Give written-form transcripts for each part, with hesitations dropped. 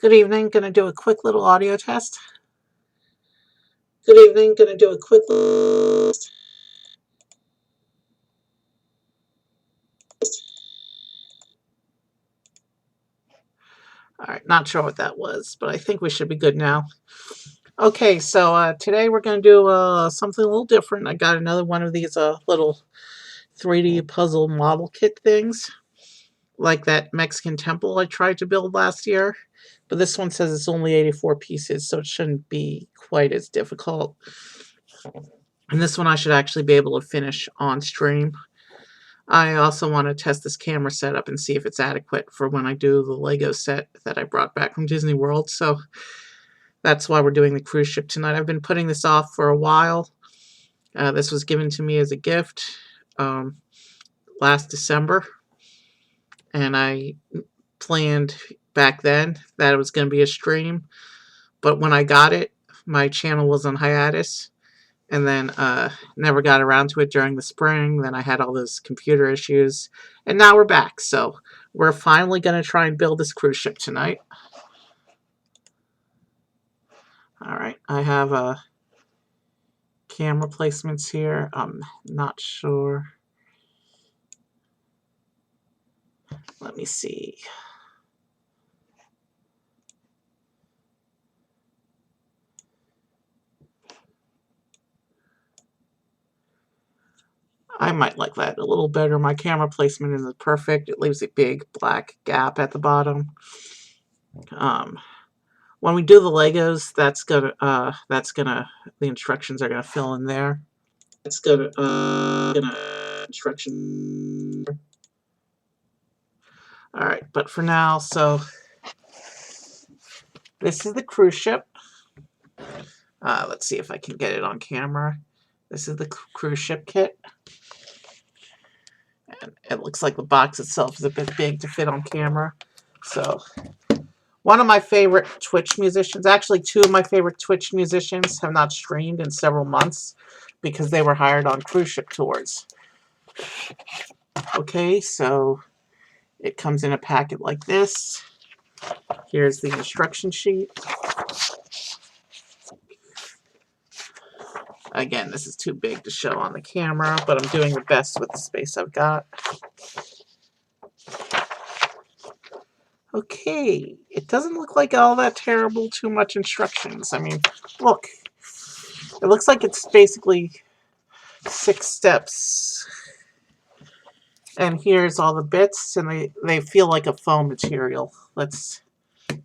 Good evening. Going to do a quick little audio test. Good evening. Going to do a quick little test. All right, not sure what that was, but I think we should be good now. Okay, so today we're going to do something a little different. I got another one of these little 3D puzzle model kit things, like that Mexican temple I tried to build last year. But this one says it's only 84 pieces, so it shouldn't be quite as difficult. And this one I should actually be able to finish on stream. I also want to test this camera setup and see if it's adequate for when I do the Lego set that I brought back from Disney World. So that's why we're doing the cruise ship tonight. I've been putting this off for a while. This was given to me as a gift last December. And I planned back then that it was going to be a stream. But when I got it, my channel was on hiatus. And then never got around to it during the spring. Then I had all those computer issues. And now we're back. So we're finally going to try and build this cruise ship tonight. All right. I have camera placements here. I'm not sure. Let me see. I might like that a little better. My camera placement isn't perfect. It leaves a big black gap at the bottom. When we do the Legos, the instructions are gonna fill in there. It's gonna instruction. All right, but for now, so this is the cruise ship. Let's see if I can get it on camera. This is the cruise ship kit. And it looks like the box itself is a bit big to fit on camera. So one of my favorite Twitch musicians, actually two of my favorite Twitch musicians, have not streamed in several months because they were hired on cruise ship tours. Okay, so it comes in a packet like this. Here's the instruction sheet. Again, this is too big to show on the camera, but I'm doing the best with the space I've got. Okay, it doesn't look like all that terrible, too much instructions. I mean, look, it looks like it's basically 6 steps. And here's all the bits, and they feel like a foam material. Let's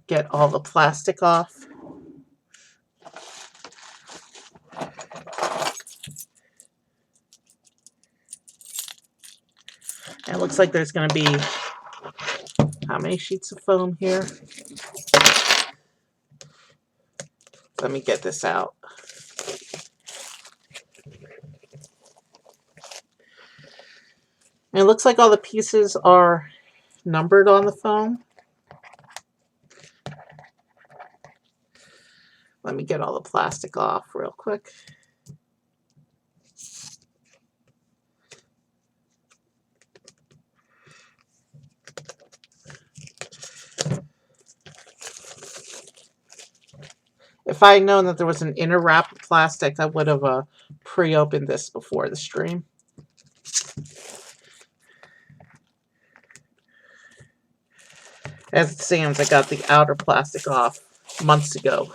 get all the plastic off. And it looks like there's going to be, how many sheets of foam here? Let me get this out. And it looks like all the pieces are numbered on the foam. Let me get all the plastic off real quick. If I had known that there was an inner wrap of plastic, I would have pre-opened this before the stream. As it seems, I got the outer plastic off months ago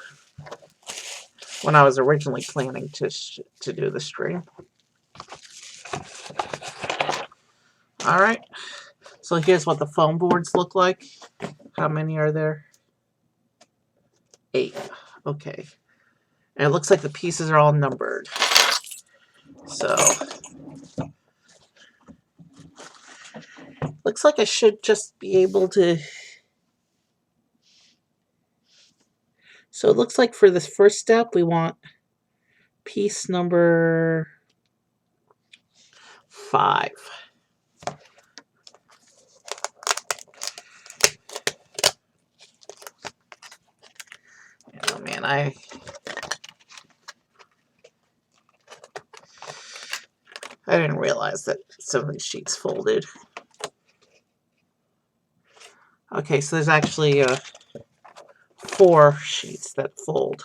when I was originally planning to do the stream. All right, so here's what the foam boards look like. How many are there? 8. Okay. And it looks like the pieces are all numbered. So, looks like I should just be able to... So it looks like for this first step, we want piece number 5. And I didn't realize that some of these sheets folded. Okay, so there's actually 4 sheets that fold.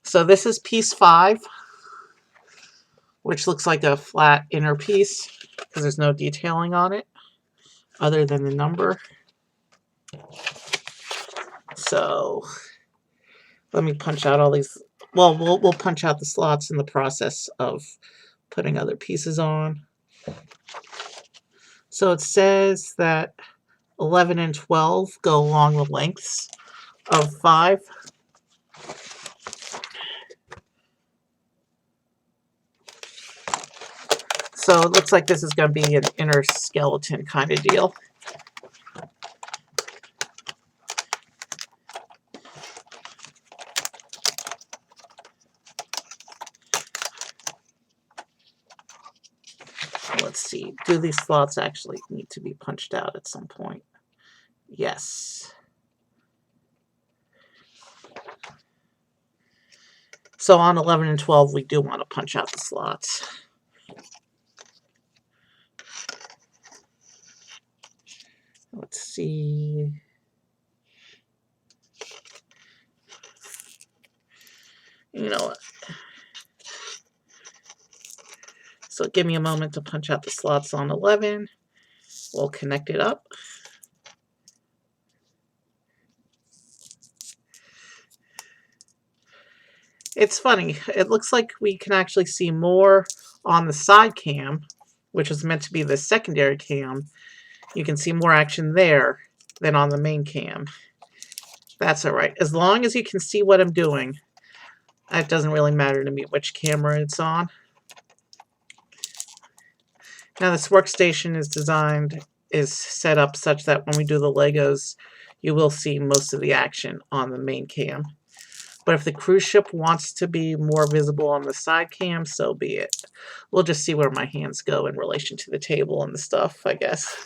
So this is piece 5, which looks like a flat inner piece because there's no detailing on it other than the number. So let me punch out all these. Well, we'll punch out the slots in the process of putting other pieces on. So it says that 11 and 12 go along the lengths of 5. So it looks like this is going to be an inner skeleton kind of deal. Let's see, do these slots actually need to be punched out at some point? Yes. So on 11 and 12, we do want to punch out the slots. Let's see. You know what? So give me a moment to punch out the slots on 11. We'll connect it up. It's funny. It looks like we can actually see more on the side cam, which is meant to be the secondary cam. You can see more action there than on the main cam. That's all right. As long as you can see what I'm doing, it doesn't really matter to me which camera it's on. Now this workstation is set up such that when we do the Legos, you will see most of the action on the main cam. But if the cruise ship wants to be more visible on the side cam, so be it. We'll just see where my hands go in relation to the table and the stuff, I guess.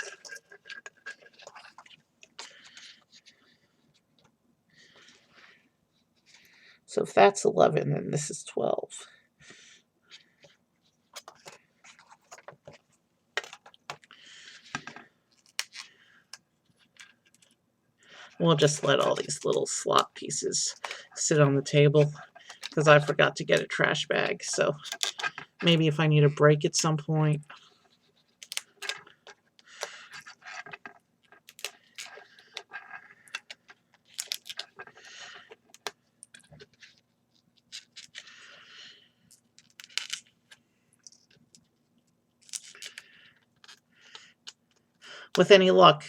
So if that's 11, then this is 12. We'll just let all these little slot pieces sit on the table because I forgot to get a trash bag. So maybe if I need a break at some point. With any luck,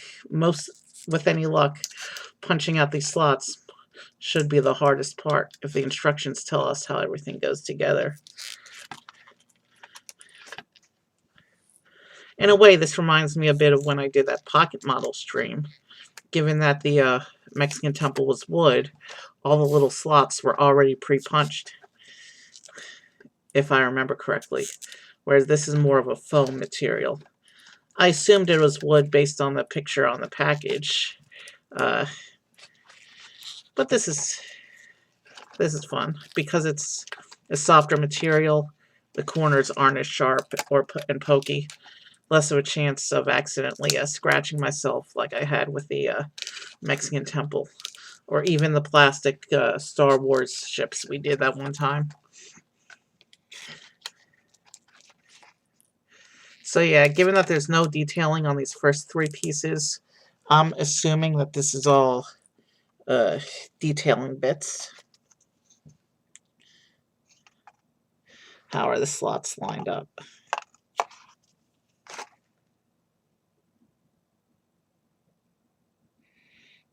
punching out these slots should be the hardest part if the instructions tell us how everything goes together. In a way, this reminds me a bit of when I did that pocket model stream. Given that the Mexican temple was wood, all the little slots were already pre-punched, if I remember correctly, whereas this is more of a foam material. I assumed it was wood based on the picture on the package, but this is fun because it's a softer material. The corners aren't as sharp and pokey. Less of a chance of accidentally scratching myself like I had with the Mexican temple, or even the plastic Star Wars ships we did that one time. So yeah, given that there's no detailing on these first 3 pieces, I'm assuming that this is all detailing bits. How are the slots lined up?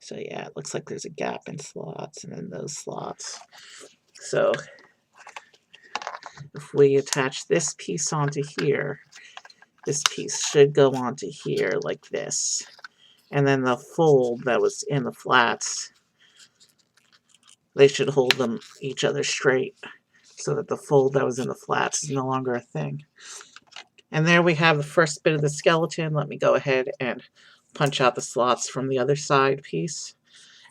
So yeah, it looks like there's a gap in slots and then those slots. So if we attach this piece onto here, this piece should go onto here like this. And then the fold that was in the flats, they should hold them each other straight so that the fold that was in the flats is no longer a thing. And there we have the first bit of the skeleton. Let me go ahead and punch out the slots from the other side piece.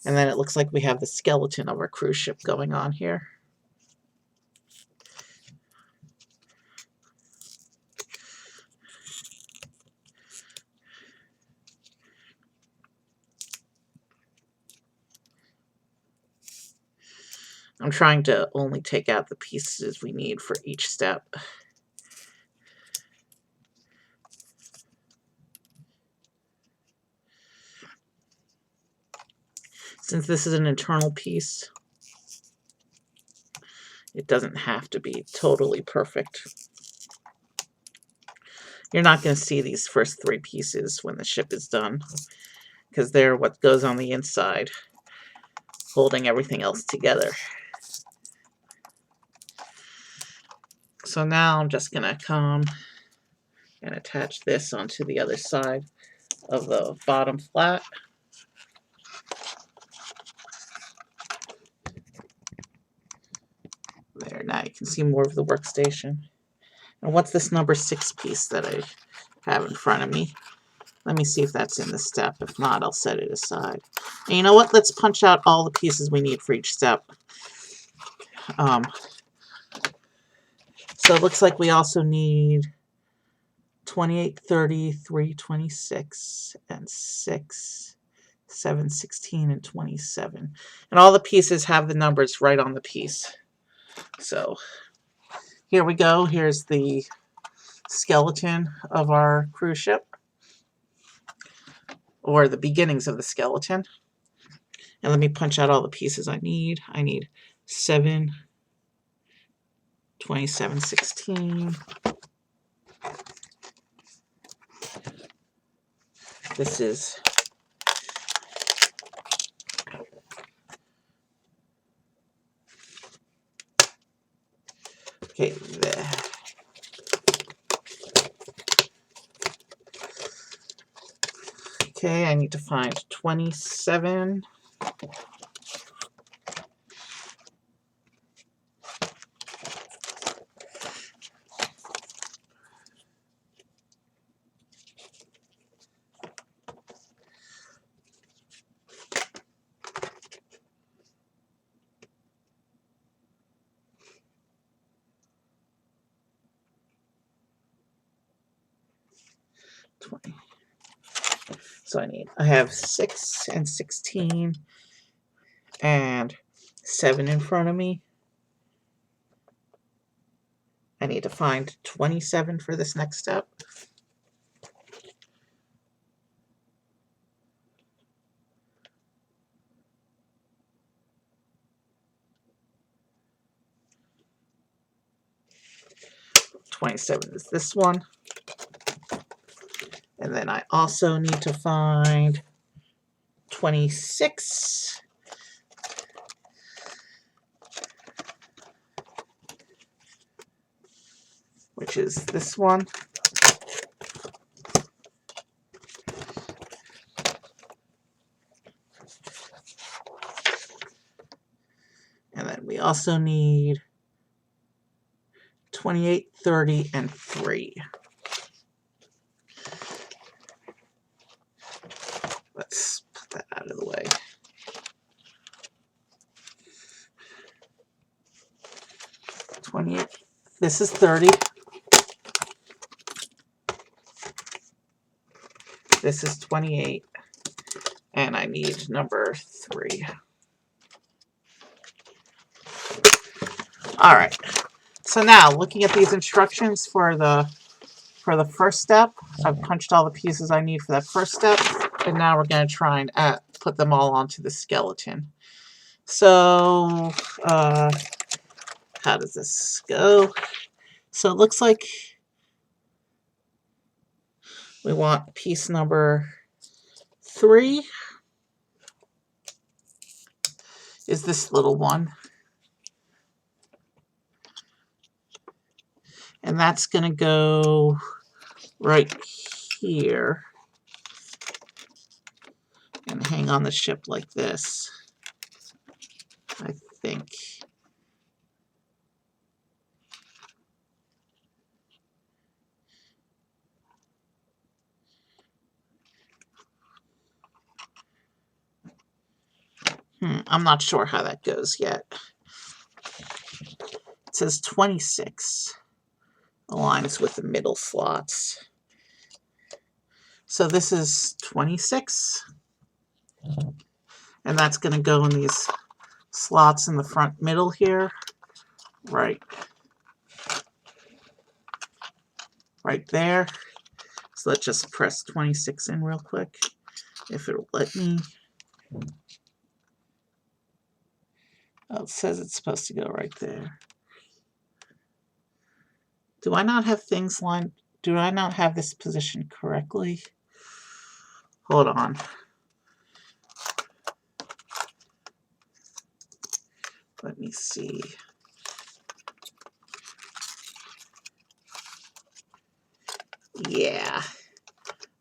And then it looks like we have the skeleton of our cruise ship going on here. I'm trying to only take out the pieces we need for each step. Since this is an internal piece, it doesn't have to be totally perfect. You're not going to see these first 3 pieces when the ship is done, because they're what goes on the inside, holding everything else together. So now I'm just going to come and attach this onto the other side of the bottom flat. There, now you can see more of the workstation. And what's this number 6 piece that I have in front of me? Let me see if that's in the step. If not, I'll set it aside. And you know what? Let's punch out all the pieces we need for each step. So it looks like we also need 28, 30, 3, 26, and 6, 7, 16, and 27. And all the pieces have the numbers right on the piece. So here we go. Here's the skeleton of our cruise ship, or the beginnings of the skeleton. And let me punch out all the pieces I need. I need 7, 27, 16. This is okay. There. Okay, I need to find 27. So I have 6 and 16 and 7 in front of me. I need to find 27 for this next step. $27 is this one. And then I also need to find 26. Which is this one. And then we also need 28, 30, and 3. Let's put that out of the way. This is 30. This is 28. And I need number 3. All right. So now, looking at these instructions for the first step, I've punched all the pieces I need for that first step, and now we're going to try and put them all onto the skeleton. So, how does this go? So it looks like we want piece number 3 is this little one. And that's going to go right here and hang on the ship like this, I think. I'm not sure how that goes yet. It says 26 aligns with the middle slots. So this is 26, and that's going to go in these slots in the front middle here, right there. So let's just press 26 in real quick, if it'll let me. Oh, it says it's supposed to go right there. Do I not have things lined? Do I not have this positioned correctly? Hold on. Let me see. Yeah,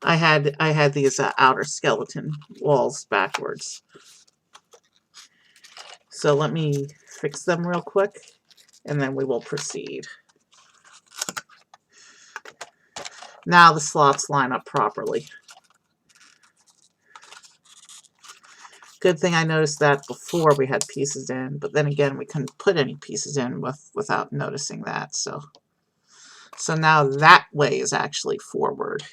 I had these outer skeleton walls backwards. So let me fix them real quick, and then we will proceed. Now the slots line up properly. Good thing I noticed that before we had pieces in, but then again, we couldn't put any pieces in without noticing that. So now that way is actually forward.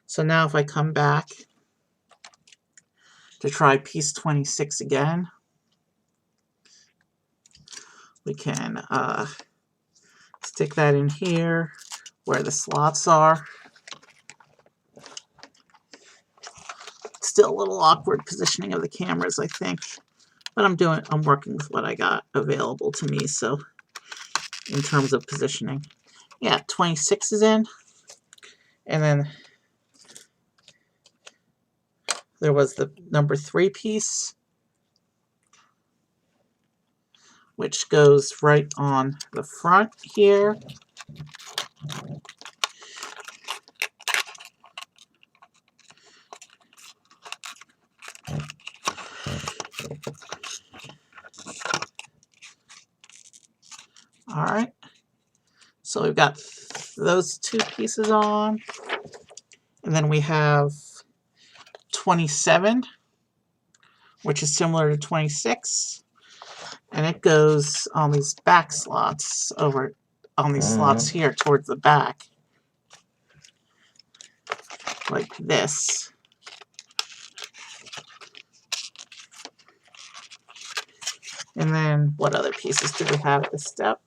So now if I come back to try piece 26 again, we can stick that in here where the slots are. Still a little awkward positioning of the cameras, I think, but I'm working with what I got available to me. So in terms of positioning, yeah, 26 is in, and then there was the number 3 piece, which goes right on the front here. All right, so we've got those 2 pieces on, and then we have 27, which is similar to 26, and it goes on these back slots over on these slots here towards the back, like this. And then what other pieces do we have at this step?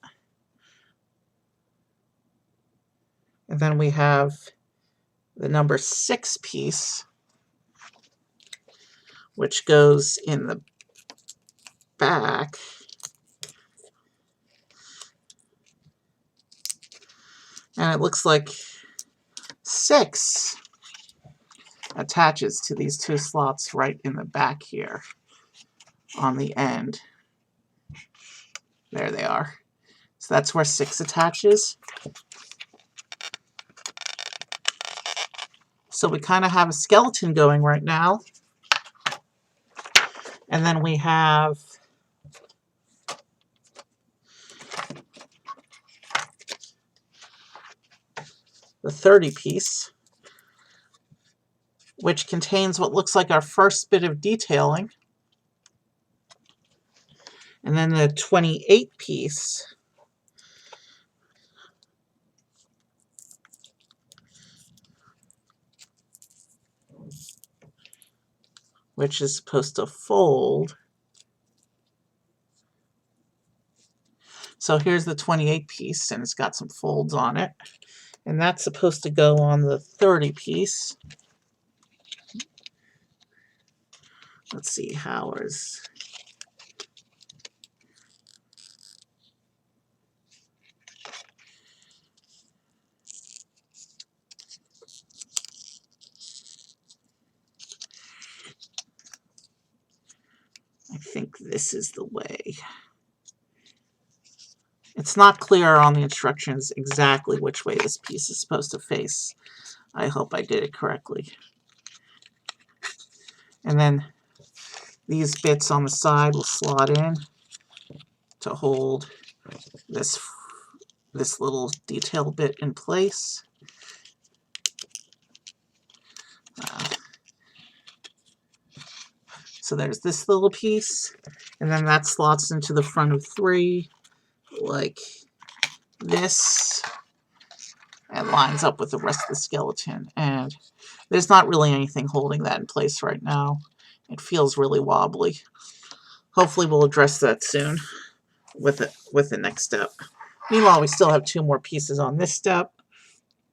And then we have the number 6 piece, which goes in the back. And it looks like 6 attaches to these 2 slots right in the back here on the end. There they are. So that's where 6 attaches. So we kind of have a skeleton going right now. And then we have the 30 piece, which contains what looks like our first bit of detailing. And then the 28 piece, which is supposed to fold. So here's the 28 piece, and it's got some folds on it. And that's supposed to go on the 30 piece. Let's see, ours. I think this is the way. It's not clear on the instructions exactly which way this piece is supposed to face. I hope I did it correctly. And then these bits on the side will slot in to hold this little detail bit in place. So there's this little piece, and then that slots into the front of 3 like this, and lines up with the rest of the skeleton. And there's not really anything holding that in place right now. It feels really wobbly. Hopefully we'll address that soon with the next step. Meanwhile, we still have 2 more pieces on this step.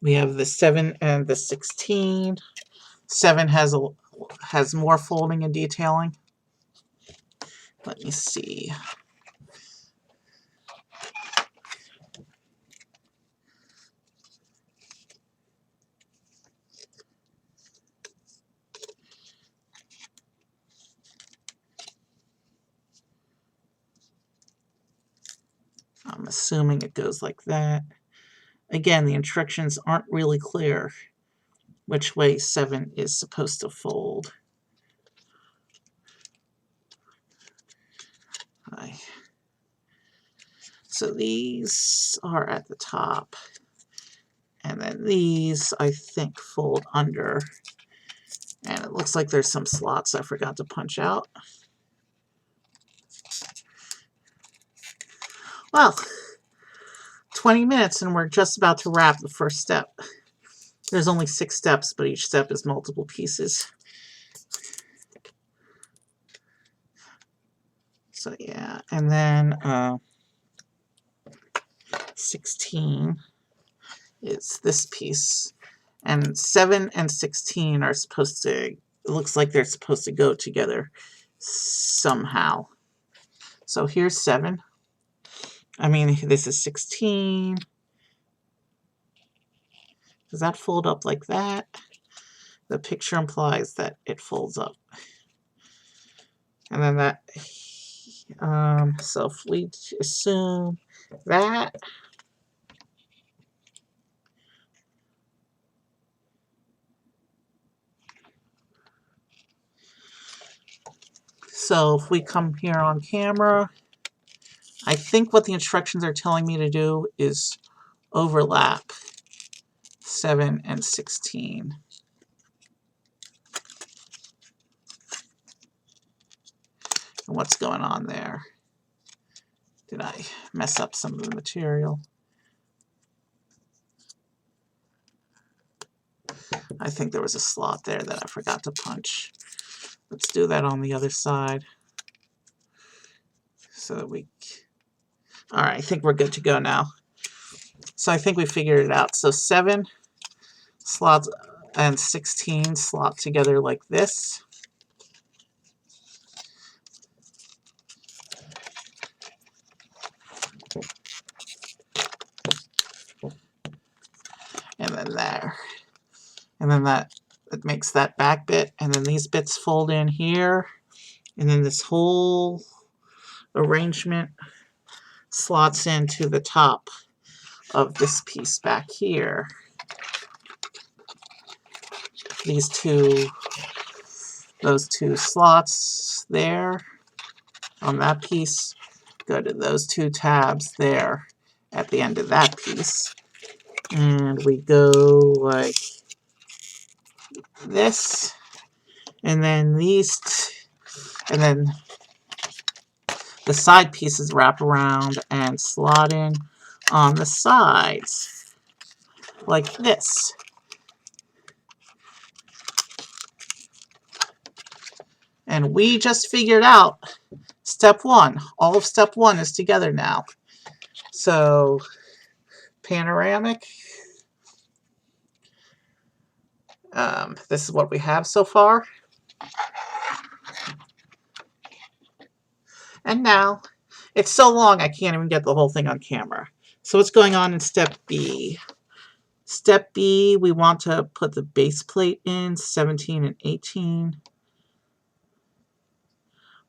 We have the 7 and the 16. 7 has more folding and detailing. Let me see. I'm assuming it goes like that. Again, the instructions aren't really clear which way 7 is supposed to fold. So these are at the top, and then these I think fold under, and it looks like there's some slots I forgot to punch out. Well, 20 minutes and we're just about to wrap the first step. There's only 6 steps, but each step is multiple pieces. So yeah, and then 16 is this piece, and 7 and 16 are supposed to, it looks like they're supposed to go together somehow. So here's 7. I mean, this is 16. Does that fold up like that? The picture implies that it folds up. And then that, so if we assume that, so if we come here on camera, I think what the instructions are telling me to do is overlap 7 and 16. And what's going on there? Did I mess up some of the material? I think there was a slot there that I forgot to punch. Let's do that on the other side. So that we... Alright, I think we're good to go now. So I think we figured it out. So 7 slots and 16 slot together like this. And then there. And then that it makes that back bit, and then these bits fold in here, and then this whole arrangement slots into the top of this piece back here. These two, those 2 slots there on that piece go to those 2 tabs there at the end of that piece. And we go like this, and then and then the side pieces wrap around and slot in on the sides like this. And we just figured out step 1. All of step 1 is together now. So panoramic. This is what we have so far. And now, it's so long I can't even get the whole thing on camera. So what's going on in step B? Step B, we want to put the base plate in, 17 and 18.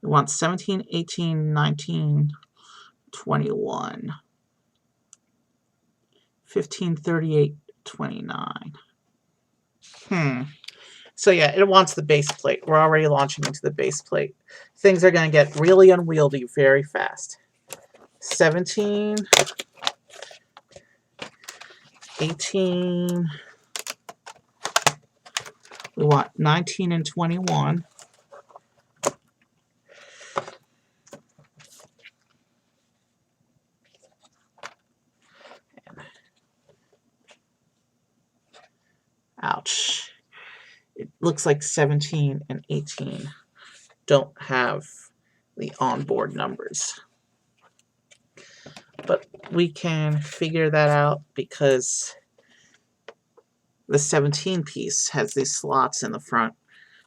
We want 17, 18, 19, 21, 15, 38, 29. So yeah, it wants the base plate. We're already launching into the base plate. Things are going to get really unwieldy very fast. 17, 18, we want 19 and 21. looks like 17 and 18 don't have the onboard numbers. But we can figure that out because the 17 piece has these slots in the front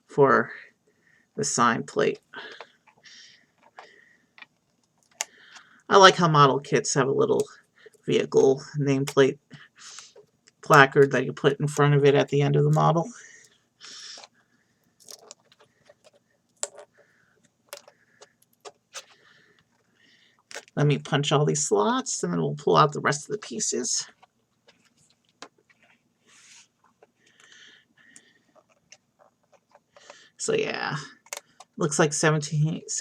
for the sign plate. I like how model kits have a little vehicle nameplate placard that you put in front of it at the end of the model. Let me punch all these slots and then we'll pull out the rest of the pieces. So yeah, looks like 17 is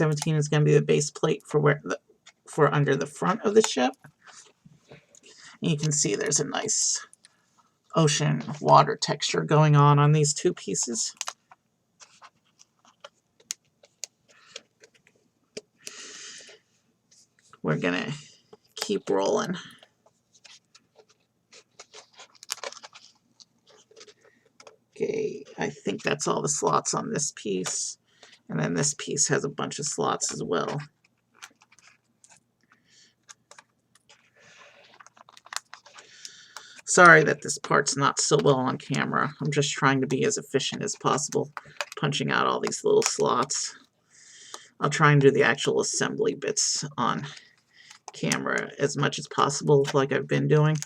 going to be the base plate for under the front of the ship. And you can see there's a nice ocean water texture going on these two pieces. We're going to keep rolling. Okay, I think that's all the slots on this piece. And then this piece has a bunch of slots as well. Sorry that this part's not so well on camera. I'm just trying to be as efficient as possible, punching out all these little slots. I'll try and do the actual assembly bits on camera as much as possible, like I've been doing.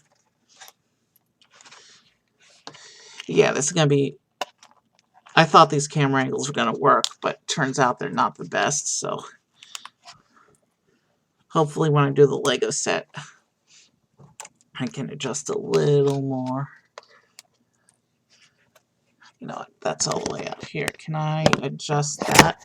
Yeah, this is going to be... I thought these camera angles were going to work, but turns out they're not the best, so... Hopefully when I do the Lego set, I can adjust a little more. You know what? That's all the way out here. Can I adjust that?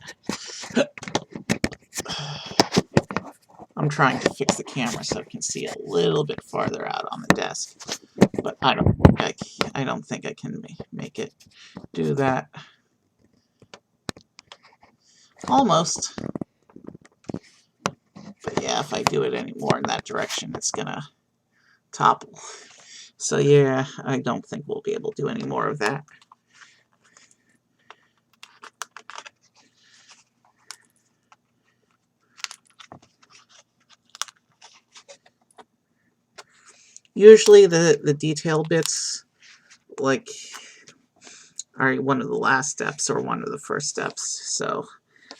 I'm trying to fix the camera so I can see a little bit farther out on the desk, but I don't think I can make it do that. Almost. But yeah, if I do it any more in that direction, it's gonna topple. So yeah, I don't think we'll be able to do any more of that. Usually the detail bits, like, are one of the last steps or one of the first steps. So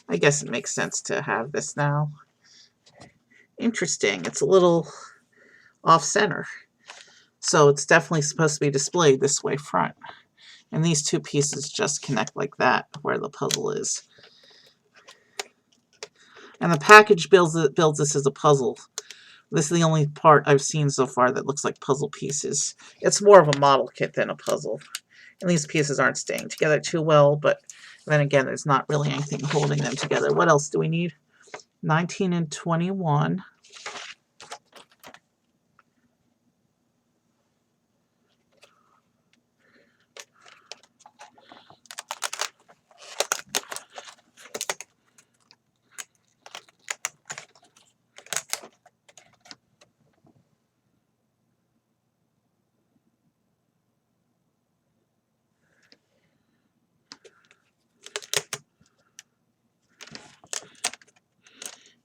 I guess it makes sense to have this now. Interesting. It's a little off-center. So it's definitely supposed to be displayed this way front. And these two pieces just connect like that where the puzzle is. And the package builds this as a puzzle. This is the only part I've seen so far that looks like puzzle pieces. It's more of a model kit than a puzzle. And these pieces aren't staying together too well, but then again, there's not really anything holding them together. What else do we need? 19 and 21.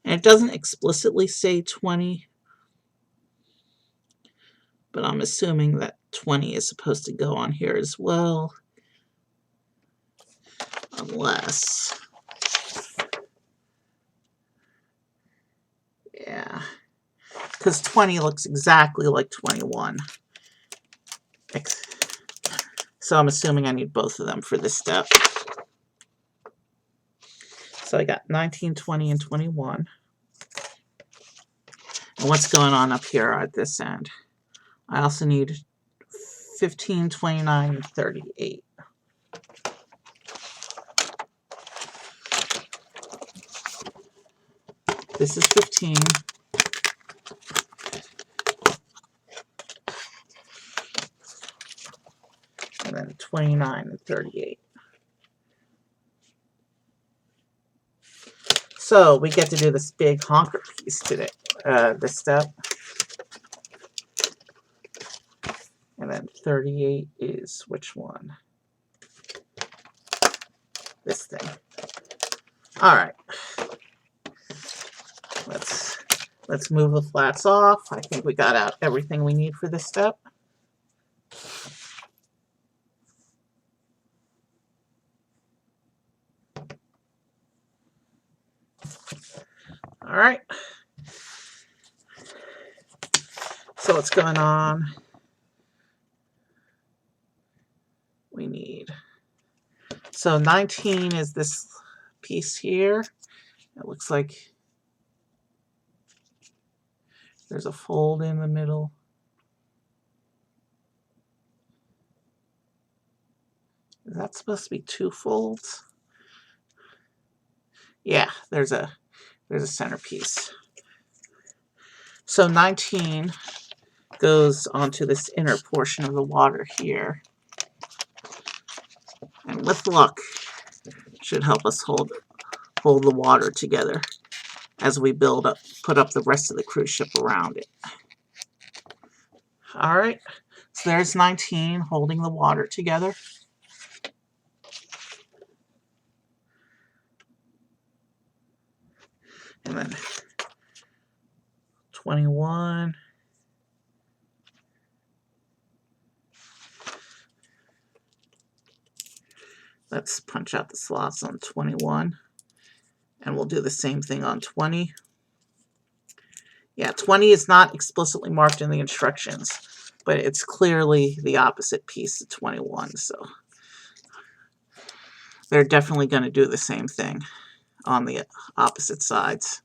And it doesn't explicitly say 20, but I'm assuming that 20 is supposed to go on here as well. Unless... yeah. Because 20 looks exactly like 21. So I'm assuming I need both of them for this step. So I got 19, 20, and 21. And what's going on up here at this end? I also need 15, 29, and 38. This is 15. And then 29 and 38. So we get to do this big honker piece today, this step. And then 38 is which one? this thing. All right. Let's move the flats off. I think we got out everything we need for this step. All right. So what's going on? We need, so 19 is this piece here. It looks like there's a fold in the middle. Is that supposed to be 2 folds? Yeah, there's a centerpiece. So 19 goes onto this inner portion of the water here. And with luck, should help us hold the water together as we put up the rest of the cruise ship around it. All right, so there's 19 holding the water together. And then 21. Let's punch out the slots on 21. And we'll do the same thing on 20. Yeah, 20 is not explicitly marked in the instructions, but it's clearly the opposite piece of 21. So they're definitely going to do the same thing on the opposite sides.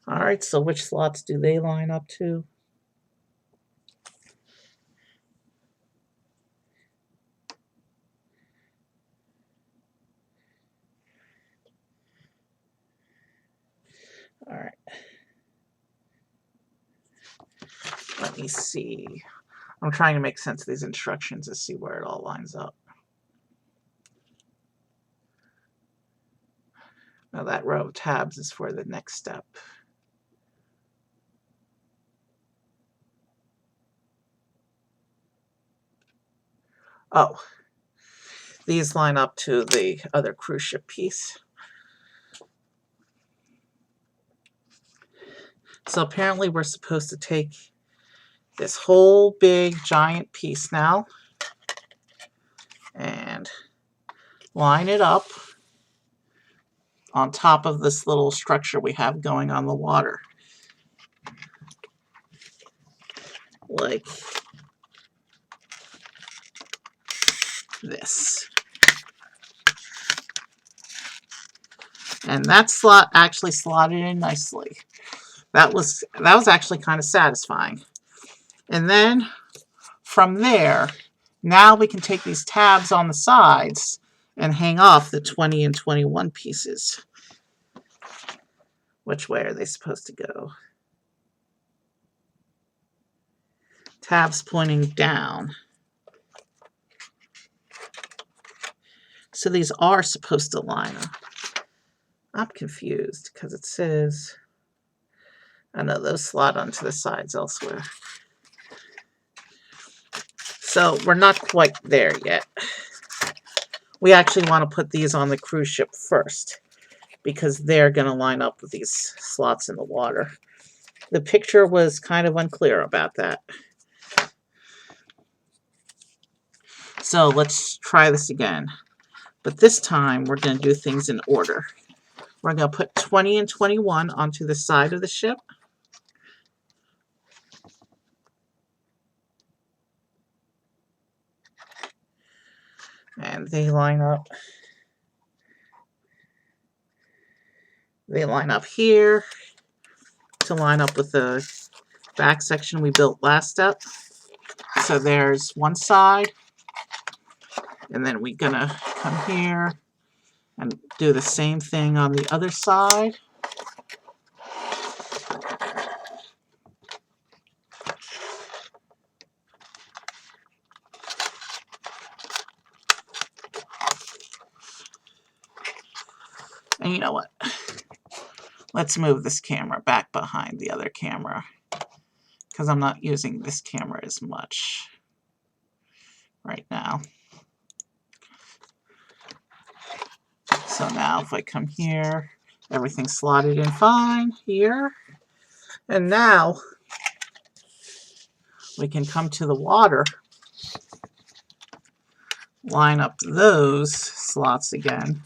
All right, so which slots do they line up to? All right. Let me see. I'm trying to make sense of these instructions to see where it all lines up. Now that row of tabs is for the next step. Oh, these line up to the other cruise ship piece. So apparently we're supposed to take this whole big giant piece now and line it up on top of this little structure we have going on the water. Like this. And that slot actually slotted in nicely. That was actually kind of satisfying. And then from there, now we can take these tabs on the sides and hang off the 20 and 21 pieces. Which way are they supposed to go? Tabs pointing down. So these are supposed to line up. I'm confused because it says, I know those slot onto the sides elsewhere. So we're not quite there yet. We actually want to put these on the cruise ship first because they're going to line up with these slots in the water. The picture was kind of unclear about that. So let's try this again. But this time we're going to do things in order. We're going to put 20 and 21 onto the side of the ship. And they line up. They line up here to line up with the back section we built last step. So there's one side. And then we're going to come here and do the same thing on the other side. And you know what? Let's move this camera back behind the other camera because I'm not using this camera as much right now. So now if I come here, everything's slotted in fine here. And now we can come to the water, line up those slots again,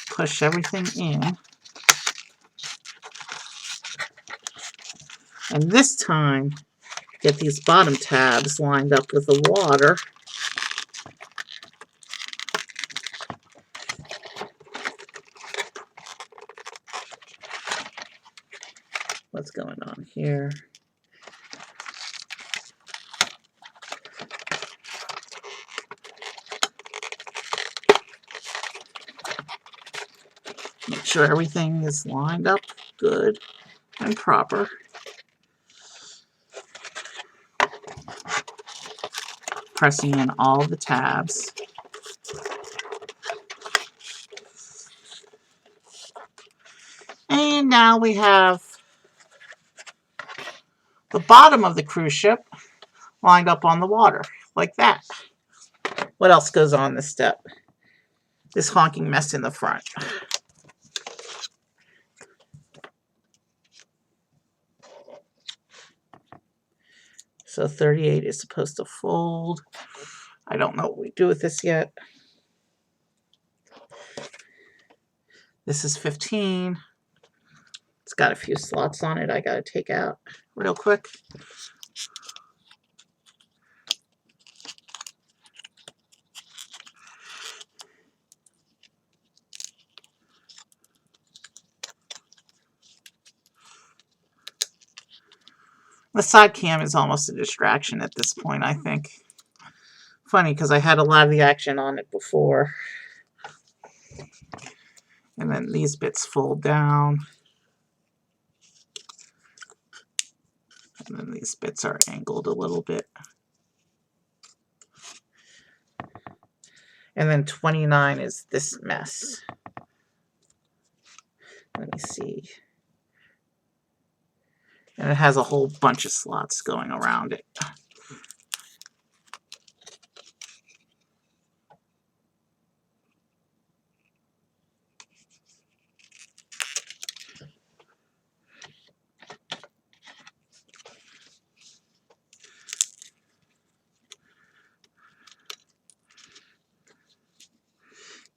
push everything in, and this time get these bottom tabs lined up with the water. What's going on here? Make sure everything is lined up good and proper. Pressing in all the tabs. And now we have the bottom of the cruise ship lined up on the water, like that. What else goes on this step? This honking mess in the front. So 38 is supposed to fold. I don't know what we do with this yet. This is 15. It's got a few slots on it I gotta take out real quick. The side cam is almost a distraction at this point, I think. Funny, because I had a lot of the action on it before. And then these bits fold down. And then these bits are angled a little bit. And then 29 is this mess. Let me see. And it has a whole bunch of slots going around it.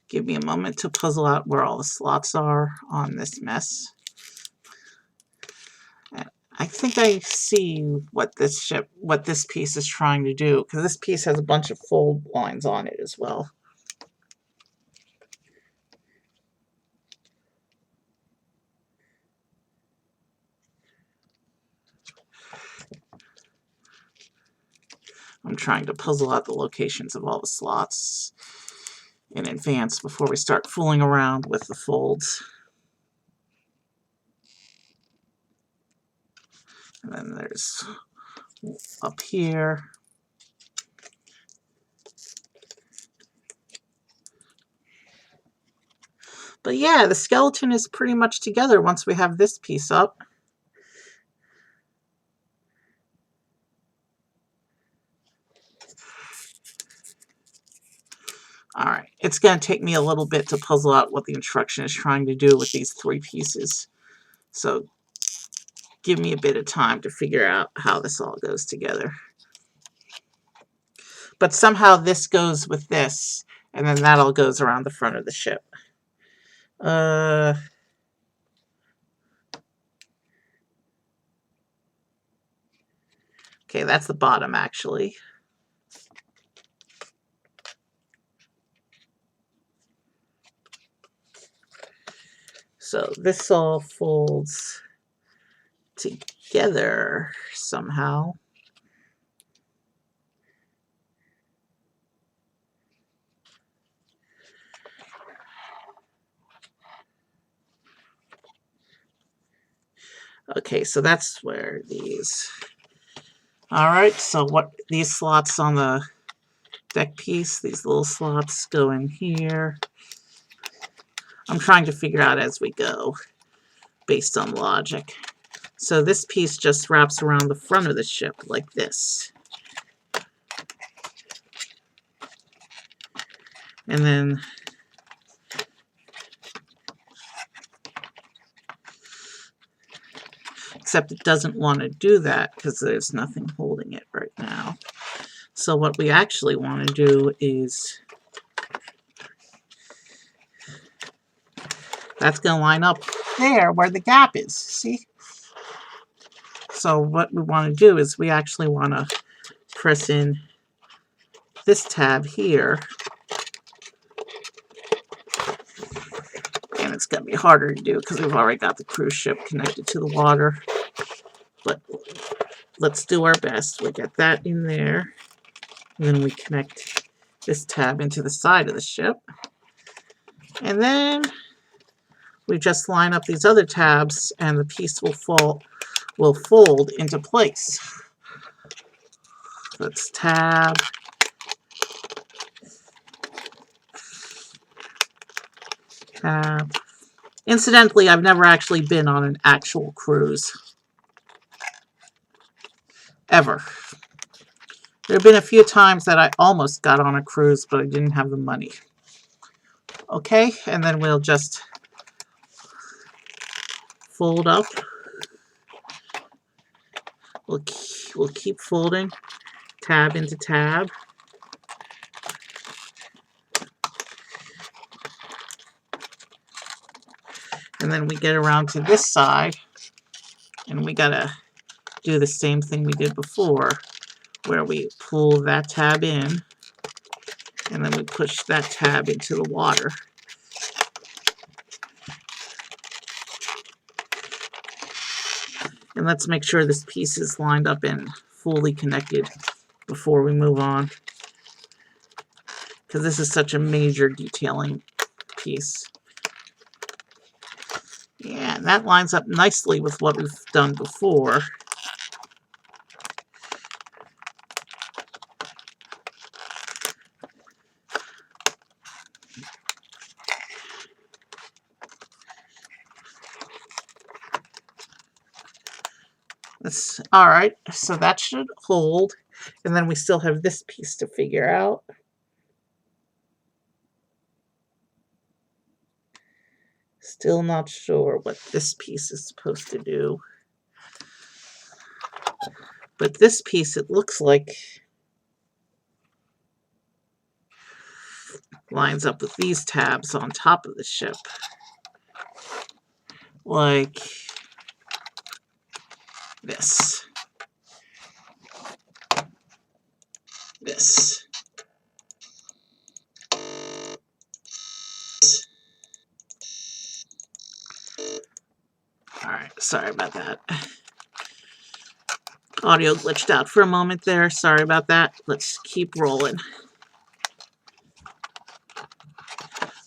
Give me a moment to puzzle out where all the slots are on this mess. I think I see what this piece is trying to do, because this piece has a bunch of fold lines on it as well. I'm trying to puzzle out the locations of all the slots in advance before we start fooling around with the folds. And then there's up here. But yeah, the skeleton is pretty much together once we have this piece up. All right, it's going to take me a little bit to puzzle out what the instruction is trying to do with these three pieces. So give me a bit of time to figure out how this all goes together. But somehow this goes with this, and then that all goes around the front of the ship. Okay, that's the bottom, actually. So this all folds together somehow. Okay, so that's where these... All right, so what these slots on the deck piece. These little slots go in here. I'm trying to figure out as we go based on logic. So this piece just wraps around the front of the ship like this. And then except it doesn't want to do that because there's nothing holding it right now. So what we actually want to do is, that's going to line up there where the gap is, see? So what we want to do is we actually want to press in this tab here. And it's going to be harder to do because we've already got the cruise ship connected to the water. But let's do our best. We get that in there. And then we connect this tab into the side of the ship. And then we just line up these other tabs and the piece will fold into place. Let's tab. Tab. Incidentally, I've never actually been on an actual cruise. Ever. There have been a few times that I almost got on a cruise, but I didn't have the money. Okay, and then we'll just fold up. We'll keep folding, tab into tab. And then we get around to this side, and we gotta do the same thing we did before, where we pull that tab in, and then we push that tab into the water. And let's make sure this piece is lined up and fully connected before we move on, because this is such a major detailing piece. Yeah, and that lines up nicely with what we've done before. All right, so that should hold. And then we still have this piece to figure out. Still not sure what this piece is supposed to do. But this piece, it looks like, lines up with these tabs on top of the ship. Like this. This. Alright, sorry about that. Audio glitched out for a moment there. Sorry about that. Let's keep rolling.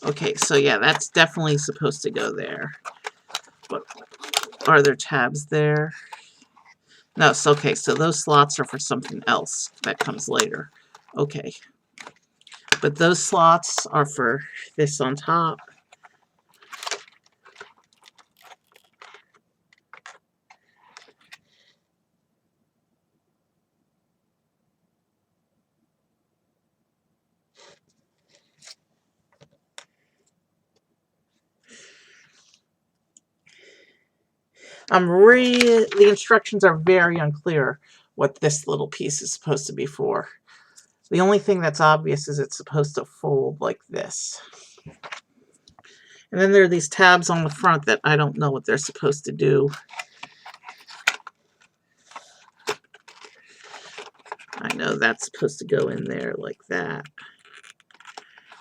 Okay, so yeah, that's definitely supposed to go there. But are there tabs there? No, it's okay. So those slots are for something else that comes later. Okay. But those slots are for this on top. The instructions are very unclear what this little piece is supposed to be for. The only thing that's obvious is it's supposed to fold like this. And then there are these tabs on the front that I don't know what they're supposed to do. I know that's supposed to go in there like that.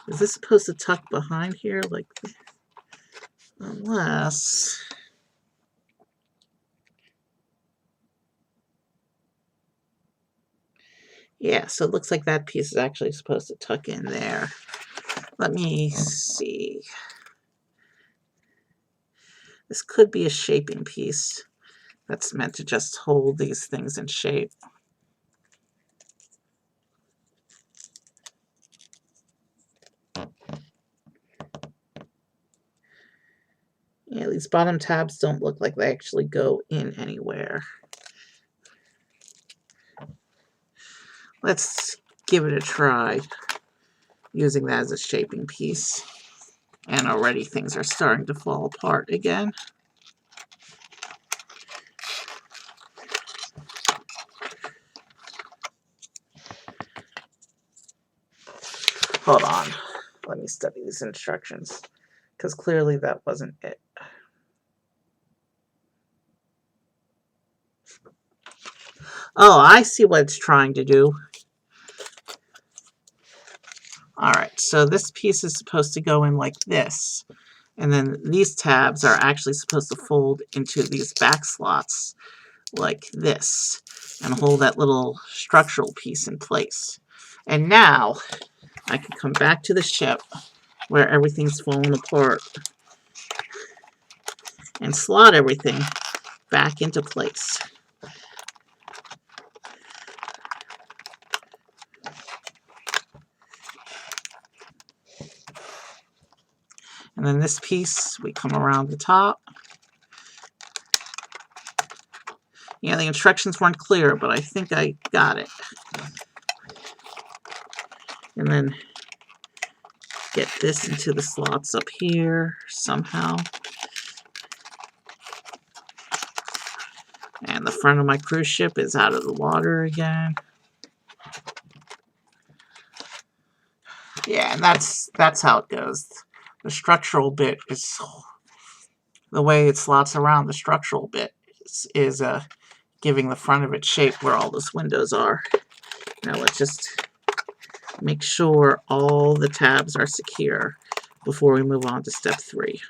Is this supposed to tuck behind here like this? Unless... Yeah, so it looks like that piece is actually supposed to tuck in there. Let me see. This could be a shaping piece that's meant to just hold these things in shape. Alright, these bottom tabs don't look like they actually go in anywhere. Let's give it a try using that as a shaping piece. And already things are starting to fall apart again. Hold on. Let me study these instructions, because clearly that wasn't it. Oh, I see what it's trying to do. Alright, so this piece is supposed to go in like this. And then these tabs are actually supposed to fold into these back slots like this and hold that little structural piece in place. And now I can come back to the ship where everything's fallen apart and slot everything back into place. And then this piece, we come around the top. Yeah, the instructions weren't clear, but I think I got it. And then get this into the slots up here somehow. And the front of my cruise ship is out of the water again. Yeah, and that's how it goes. The structural bit is the way it slots around. The structural bit is giving the front of it shape where all those windows are. Now let's just make sure all the tabs are secure before we move on to step 3.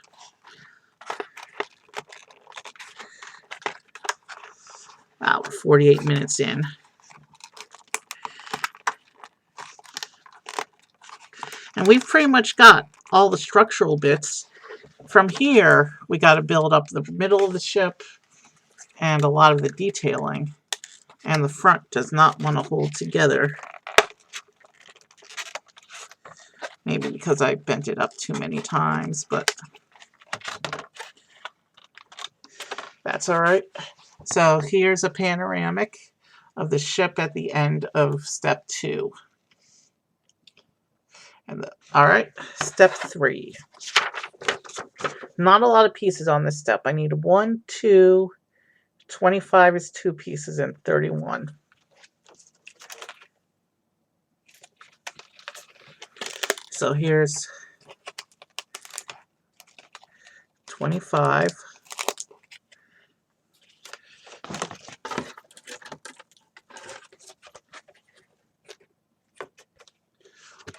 Wow, we're 48 minutes in. And we've pretty much got all the structural bits. From here, we got to build up the middle of the ship and a lot of the detailing. And the front does not want to hold together. Maybe because I bent it up too many times, but that's all right. So here's a panoramic of the ship at the end of step 2. And all right, step 3. Not a lot of pieces on this step. I need 1, 2, 25 is 2 pieces, and 31. So here's 25.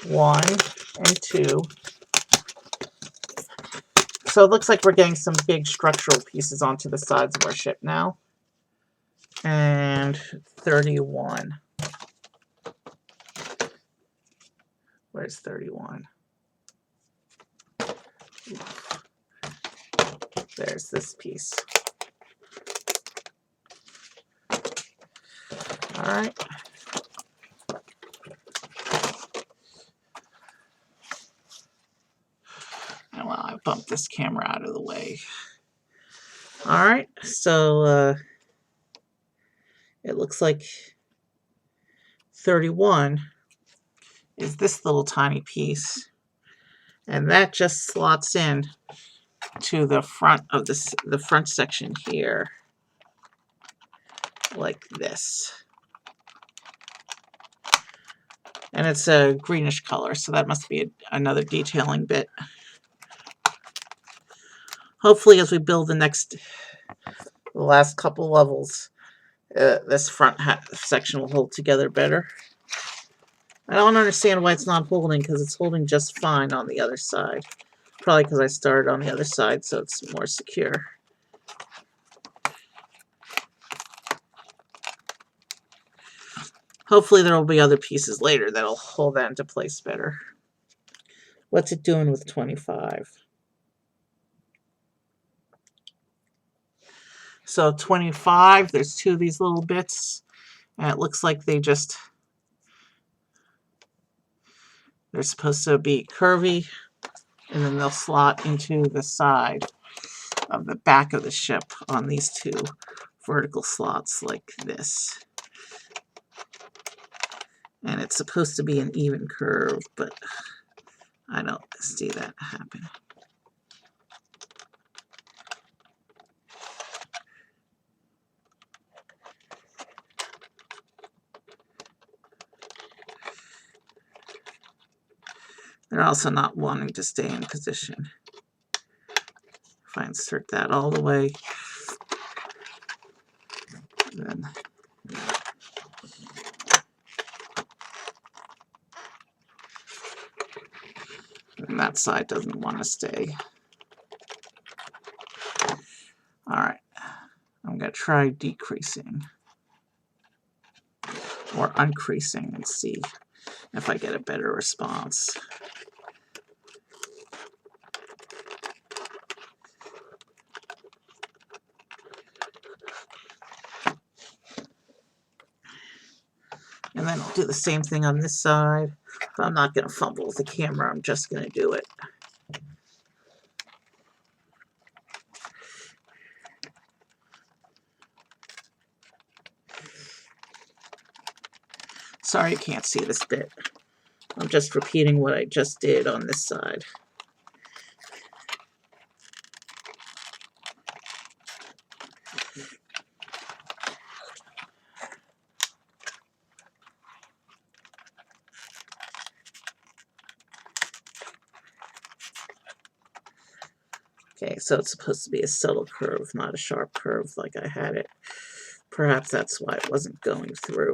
One and 2. So it looks like we're getting some big structural pieces onto the sides of our ship now. And 31. Where's 31? There's this piece. All right. And well, I bumped this camera out of the way. All right, so it looks like 31 is this little tiny piece, and that just slots in to the front of the front section here, like this. And it's a greenish color, so that must be another detailing bit. Hopefully, as we build the last couple levels, this front section will hold together better. I don't understand why it's not holding, because it's holding just fine on the other side. Probably because I started on the other side, so it's more secure. Hopefully there will be other pieces later that'll hold that into place better. What's it doing with 25? So 25, there's 2 of these little bits, and it looks like they're supposed to be curvy, and then they'll slot into the side. of the back of the ship on these two vertical slots like this. And it's supposed to be an even curve, but I don't see that happen. They're also not wanting to stay in position. If I insert that all the way, then that side doesn't want to stay. All right, I'm going to try decreasing or uncreasing and see if I get a better response. And then I'll do the same thing on this side. But I'm not going to fumble with the camera. I'm just going to do it. Sorry you can't see this bit. I'm just repeating what I just did on this side. Okay, so it's supposed to be a subtle curve, not a sharp curve like I had it. Perhaps that's why it wasn't going through.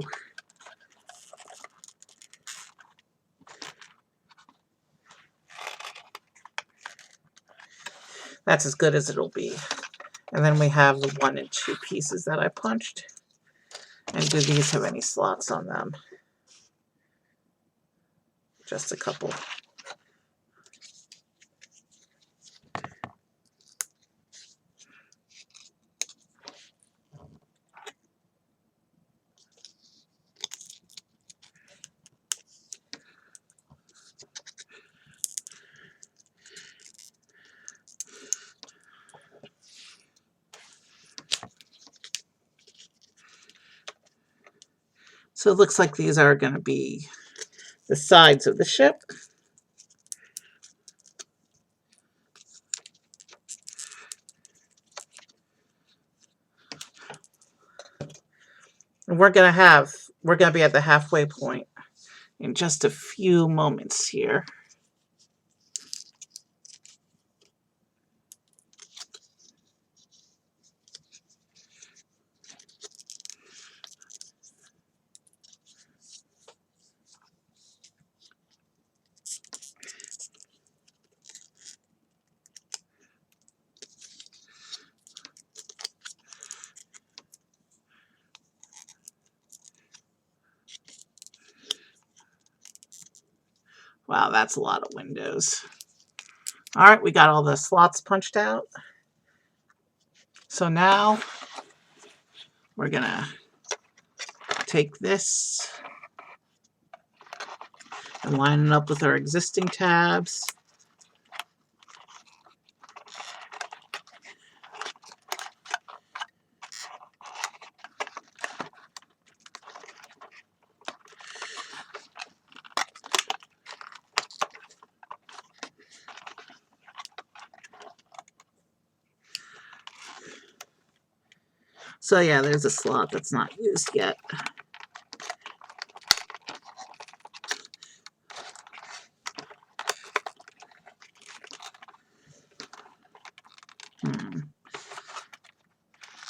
That's as good as it'll be. And then we have the 1 and 2 pieces that I punched. And do these have any slots on them? Just a couple. So it looks like these are going to be the sides of the ship. And we're going to be at the halfway point in just a few moments here. Wow, that's a lot of windows. All right, we got all the slots punched out. So now we're going to take this and line it up with our existing tabs. So yeah, there's a slot that's not used yet.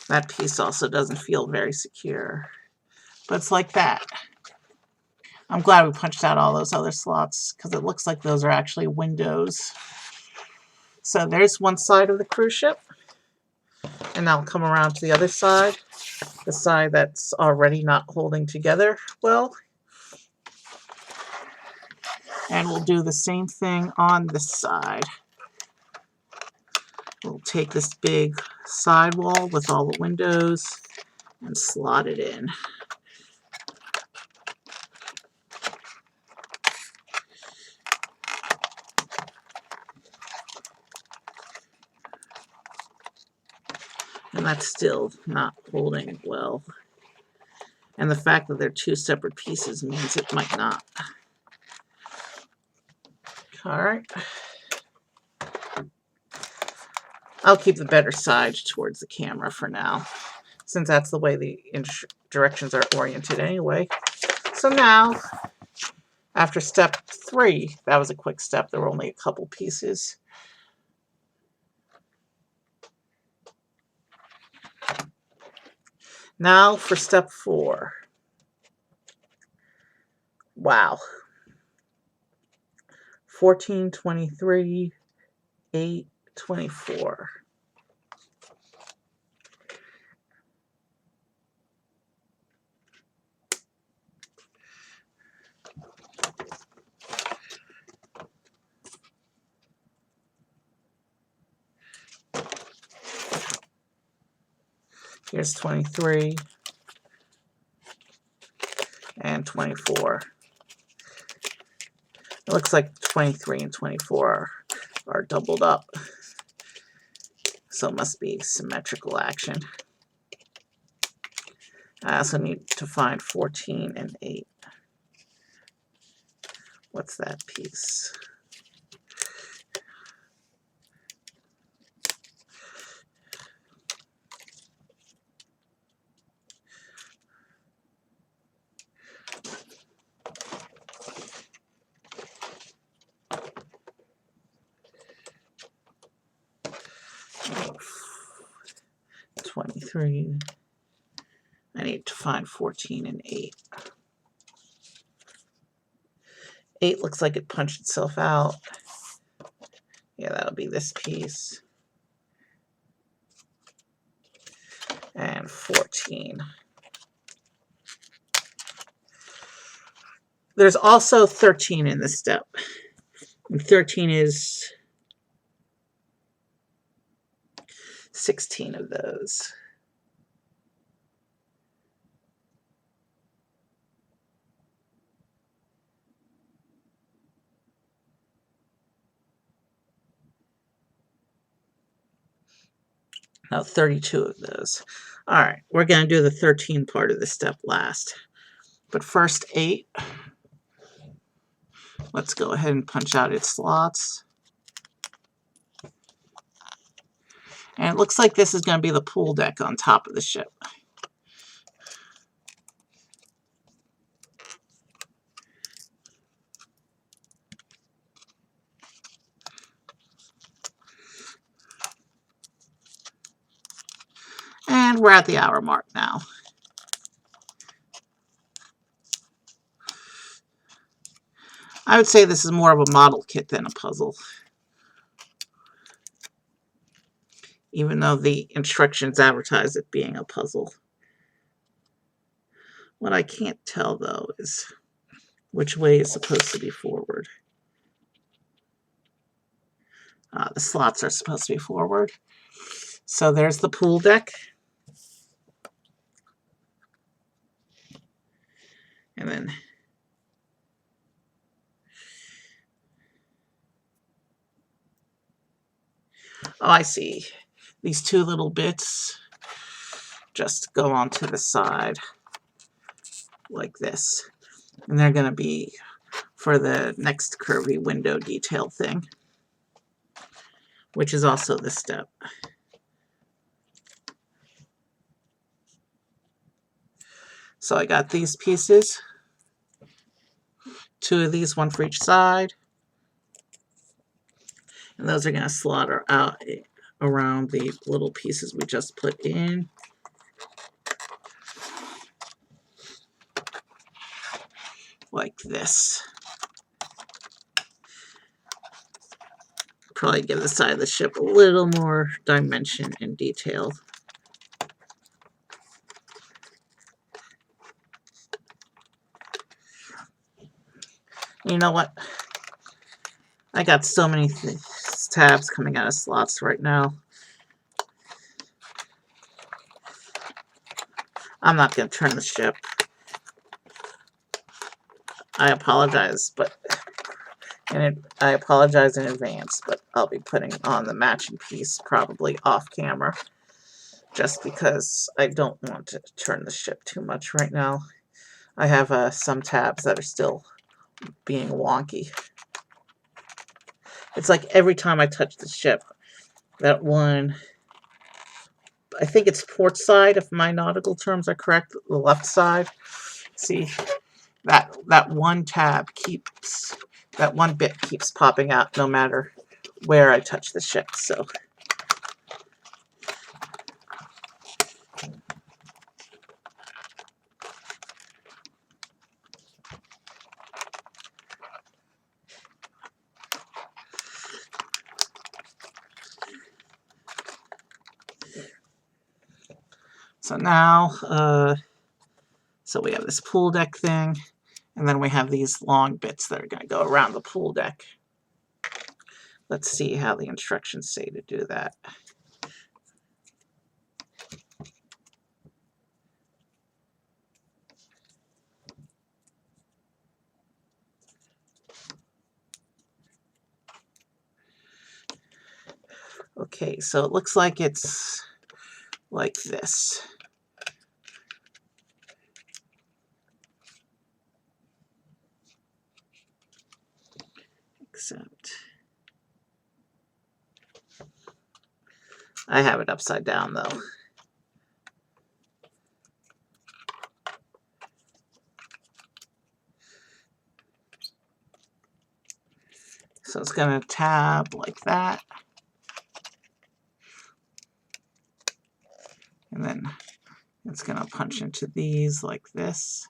That piece also doesn't feel very secure, but it's like that. I'm glad we punched out all those other slots because it looks like those are actually windows. So there's one side of the cruise ship, and I'll come around to the other side, the side that's already not holding together well. And we'll do the same thing on this side. We'll take this big sidewall with all the windows and slot it in. And that's still not holding well. And the fact that they're two separate pieces means it might not. Alright. I'll keep the better side towards the camera for now, since that's the way the directions are oriented anyway. So now, after step 3, that was a quick step, there were only a couple pieces. Now for step 4. Wow. 14, 23, 8, 24. Here's 23 and 24. It looks like 23 and 24 are doubled up. So it must be symmetrical action. I also need to find 14 and 8. What's that piece? Oh, 23. I need to find 14 and 8. 8 looks like it punched itself out. Yeah, that'll be this piece. And 14. There's also 13 in this step. And 13 is 16 of those. No, 32 of those. All right, we're going to do the 13 part of the step last. But first, 8. Let's go ahead and punch out its slots. And it looks like this is going to be the pool deck on top of the ship. And we're at the hour mark now. I would say this is more of a model kit than a puzzle, even though the instructions advertise it being a puzzle. What I can't tell, though, is which way is supposed to be forward. The slots are supposed to be forward. So there's the pool deck. And then oh, I see. These two little bits just go onto the side like this. And they're going to be for the next curvy window detail thing, which is also this step. So I got these pieces. 2 of these, 1 for each side. And those are going to slaughter out around the little pieces we just put in. Like this. Probably give the side of the ship a little more dimension and detail. You know what? I got so many tabs coming out of slots right now. I'm not going to turn the ship. I apologize, I apologize in advance, but I'll be putting on the matching piece probably off camera. just because I don't want to turn the ship too much right now. I have some tabs that are still being wonky. It's like every time I touch the ship, that one, I think it's port side, if my nautical terms are correct, the left side. See, that one tab keeps, that one bit keeps popping out no matter where I touch the ship. So now, so we have this pool deck thing, and then we have these long bits that are going to go around the pool deck. Let's see how the instructions say to do that. Okay, so it looks like it's like this. Except I have it upside down though. So it's going to tab like that. And then it's going to punch into these like this.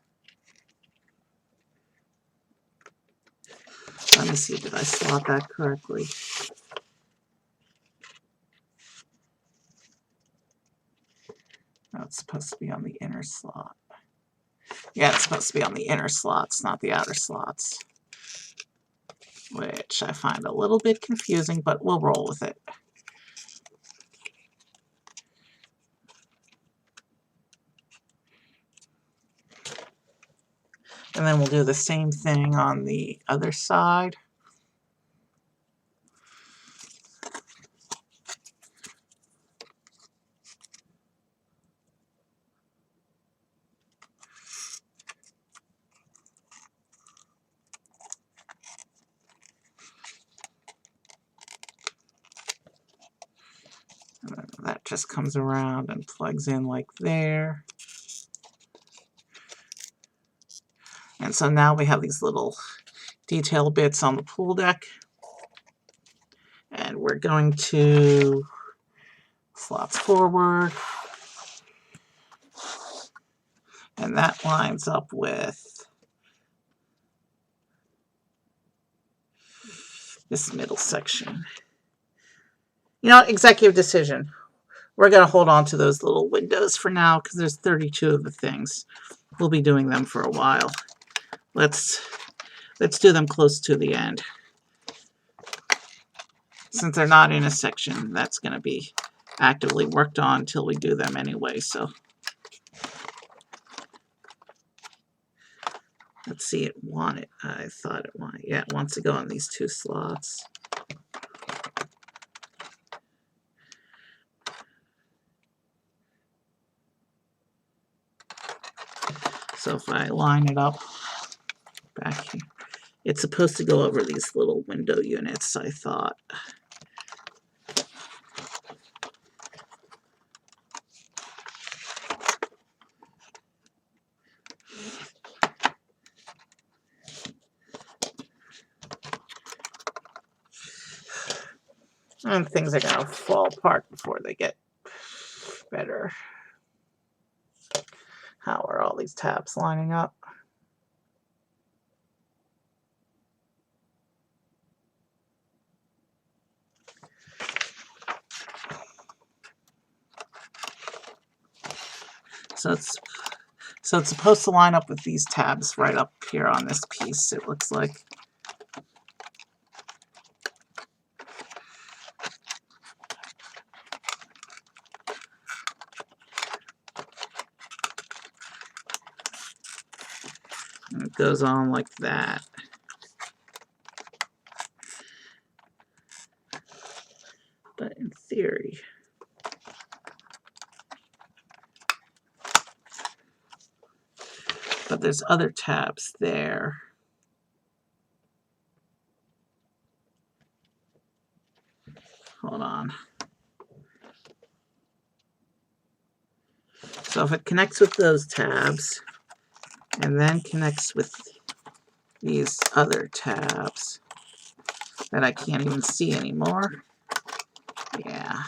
Let me see, did I slot that correctly? No, it's supposed to be on the inner slot. Yeah, it's supposed to be on the inner slots, not the outer slots. Which I find a little bit confusing, but we'll roll with it. And then we'll do the same thing on the other side. And then that just comes around and plugs in like there. And so now we have these little detail bits on the pool deck. And we're going to slots forward. And that lines up with this middle section. You know, executive decision. We're going to hold on to those little windows for now because there's 32 of the things. We'll be doing them for a while. Let's do them close to the end. Since they're not in a section, that's going to be actively worked on until we do them anyway. So let's see, it wanted, I thought it wanted, yeah, it wants to go on these two slots. So if I line it up back here, it's supposed to go over these little window units, I thought. And things are going to fall apart before they get better. How are all these tabs lining up? So it's supposed to line up with these tabs right up here on this piece, it looks like. And it goes on like that. But in theory, but there's other tabs there. Hold on. So if it connects with those tabs and then connects with these other tabs that I can't even see anymore, yeah.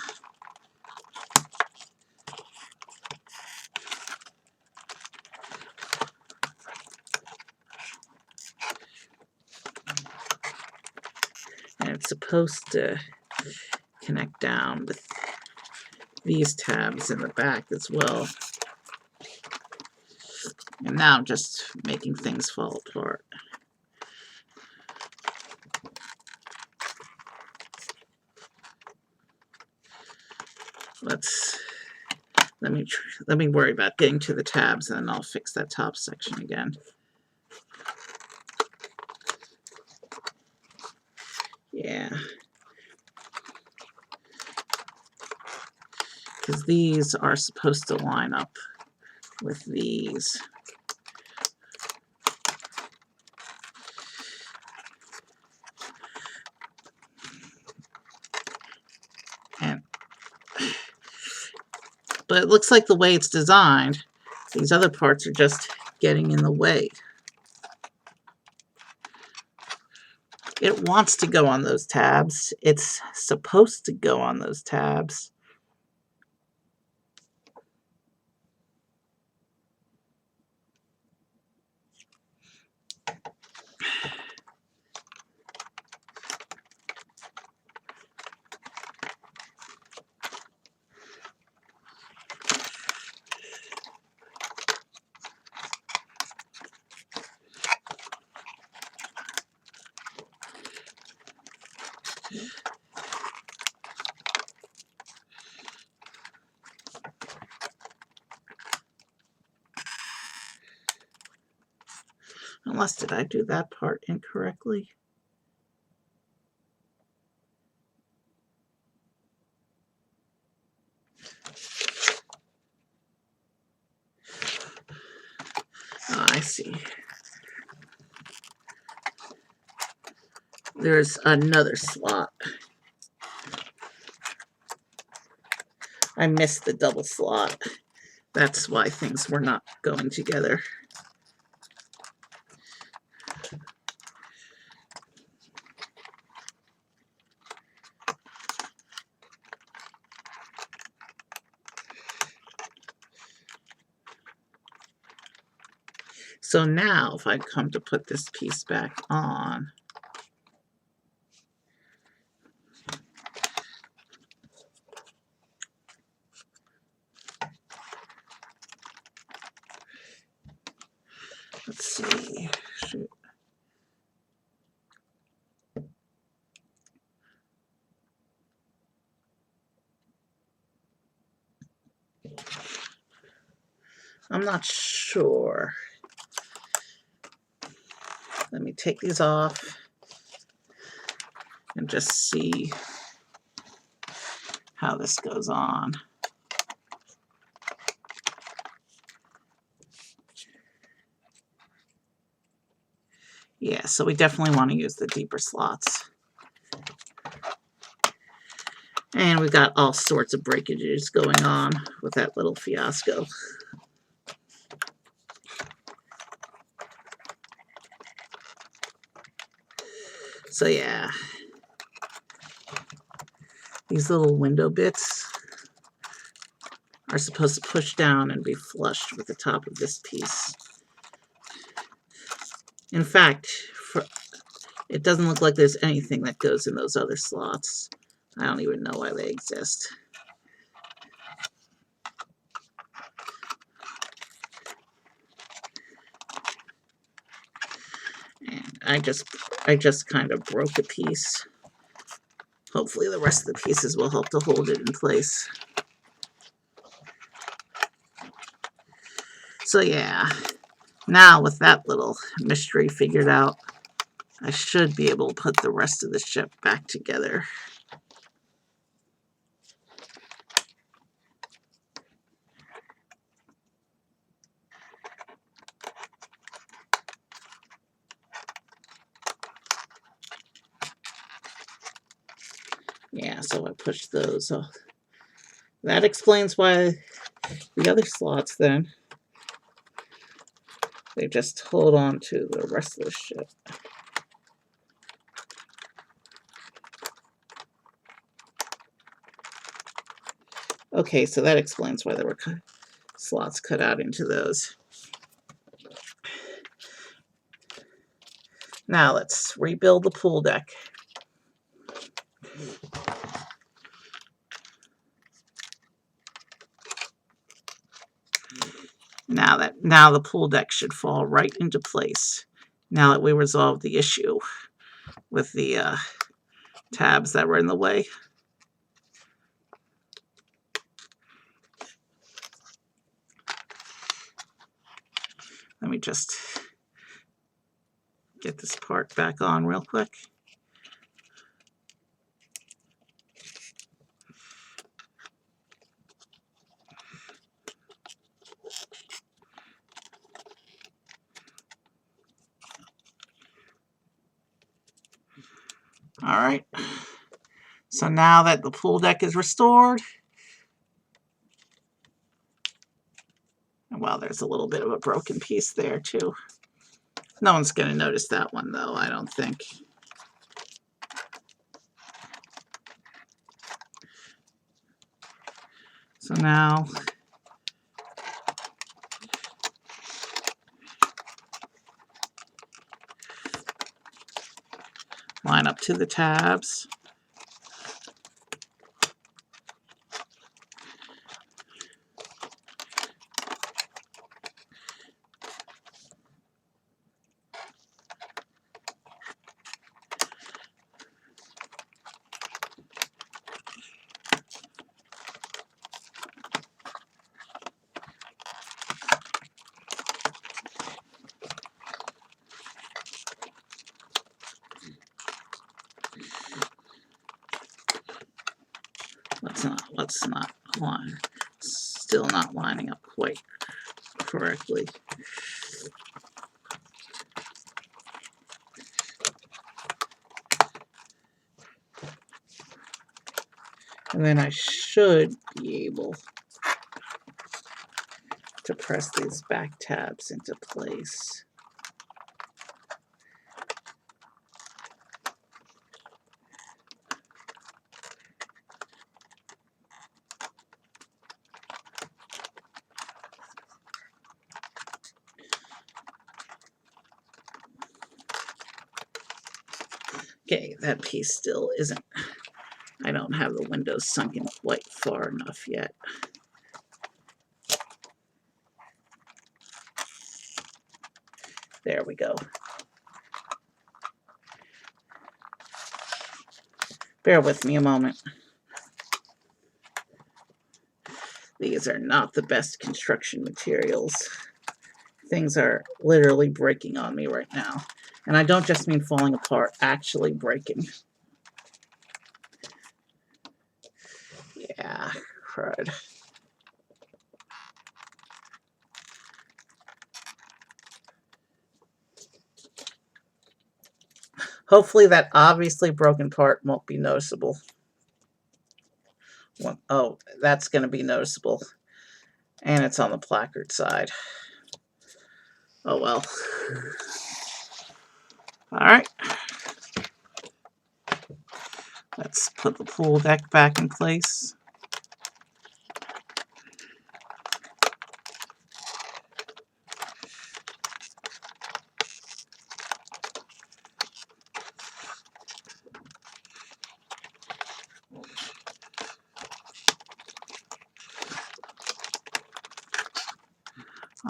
And it's supposed to connect down with these tabs in the back as well. And now I'm just making things fall apart. Let me worry about getting to the tabs, and then I'll fix that top section again. Yeah. Because these are supposed to line up with these. But it looks like the way it's designed, these other parts are just getting in the way. It wants to go on those tabs. It's supposed to go on those tabs. Unless, did I do that part incorrectly? Oh, I see. There's another slot. I missed the double slot. That's why things were not going together. So now if I come to put this piece back on, let's see. Shoot. I'm not sure. Let me take these off and just see how this goes on. Yeah, so we definitely want to use the deeper slots. And we've got all sorts of breakages going on with that little fiasco. So yeah, these little window bits are supposed to push down and be flushed with the top of this piece. In fact, it doesn't look like there's anything that goes in those other slots. I don't even know why they exist. And I just kind of broke a piece. Hopefully the rest of the pieces will help to hold it in place. So yeah, now with that little mystery figured out, I should be able to put the rest of the ship back together. Yeah, so I pushed those. So that explains why the other slots then, they just hold on to the rest of the ship. Okay, so that explains why there were slots cut out into those. Now let's rebuild the pool deck. Now the pool deck should fall right into place. Now that we resolved the issue with the tabs that were in the way. Let me just get this part back on real quick. All right. So now that the pool deck is restored, well, there's a little bit of a broken piece there too. No one's going to notice that one though, I don't think. So now line up to the tabs. Let's not line. Still not lining up quite correctly. And then I should be able to press these back tabs into place. Okay, that piece still isn't, I don't have the windows sunk in quite far enough yet. There we go. Bear with me a moment. These are not the best construction materials. Things are literally breaking on me right now. And I don't just mean falling apart, actually breaking. Yeah, crud. Hopefully that obviously broken part won't be noticeable. Oh, that's going to be noticeable. And it's on the placard side. Oh well. Alright. Let's put the pool deck back in place.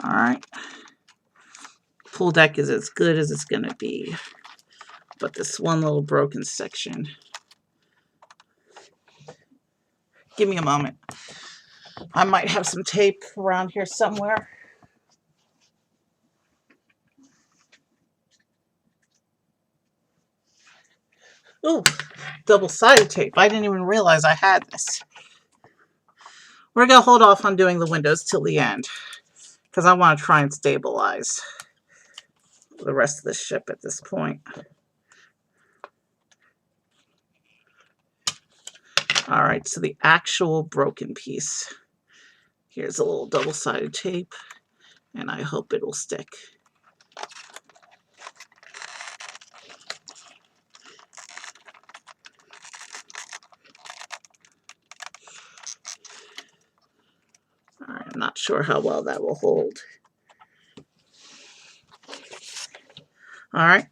Alright. Pool deck is as good as it's going to be. But this one little broken section. Give me a moment. I might have some tape around here somewhere. Ooh, double-sided tape. I didn't even realize I had this. We're going to hold off on doing the windows till the end, because I want to try and stabilize the rest of the ship at this point. All right, so the actual broken piece. Here's a little double-sided tape, and I hope it'll stick. All right, I'm not sure how well that will hold. All right,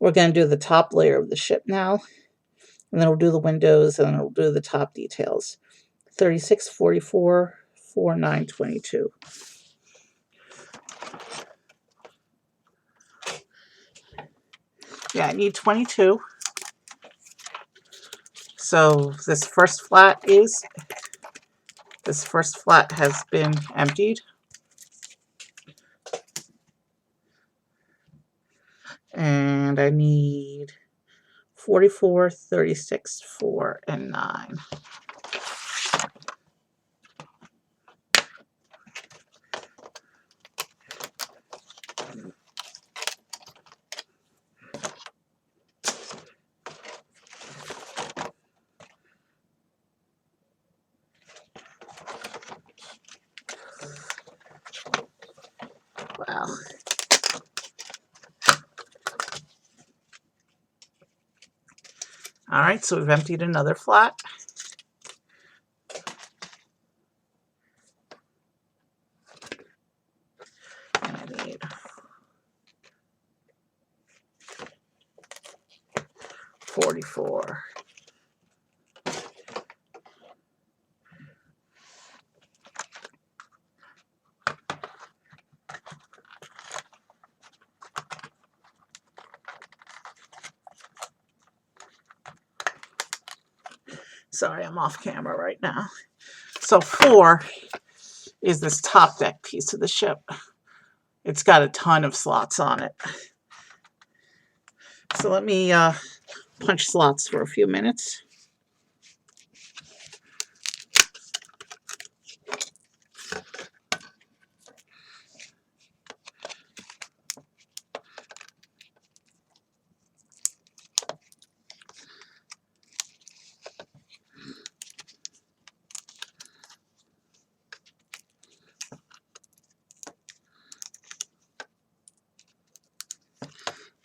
we're going to do the top layer of the ship now, and then we'll do the windows, and then we'll do the top details. 36, 44, 49, 22. Yeah, I need 22. So this first flat has been emptied. And I need 44, 36, 4, and 9. Wow. All right, so we've emptied another flat. And I need 44. Sorry, I'm off camera right now. So 4 is this top deck piece of the ship. It's got a ton of slots on it. So let me punch slots for a few minutes.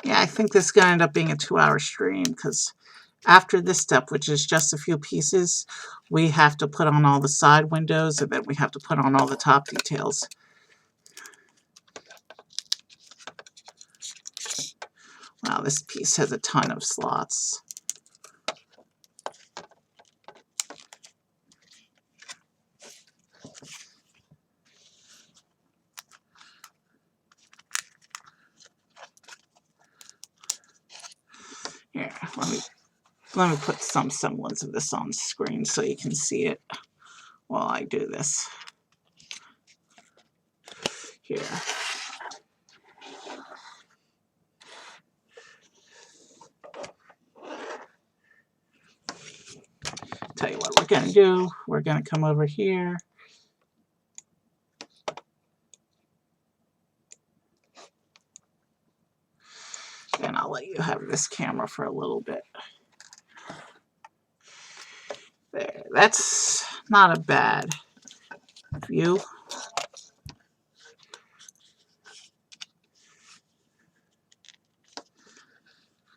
Yeah, I think this is going to end up being a 2-hour stream because after this step, which is just a few pieces, we have to put on all the side windows and then we have to put on all the top details. Wow, this piece has a ton of slots. Here, let me put some semblance of this on screen so you can see it while I do this. Here. Tell you what we're going to do. We're going to come over here. And I'll let you have this camera for a little bit. There, that's not a bad view.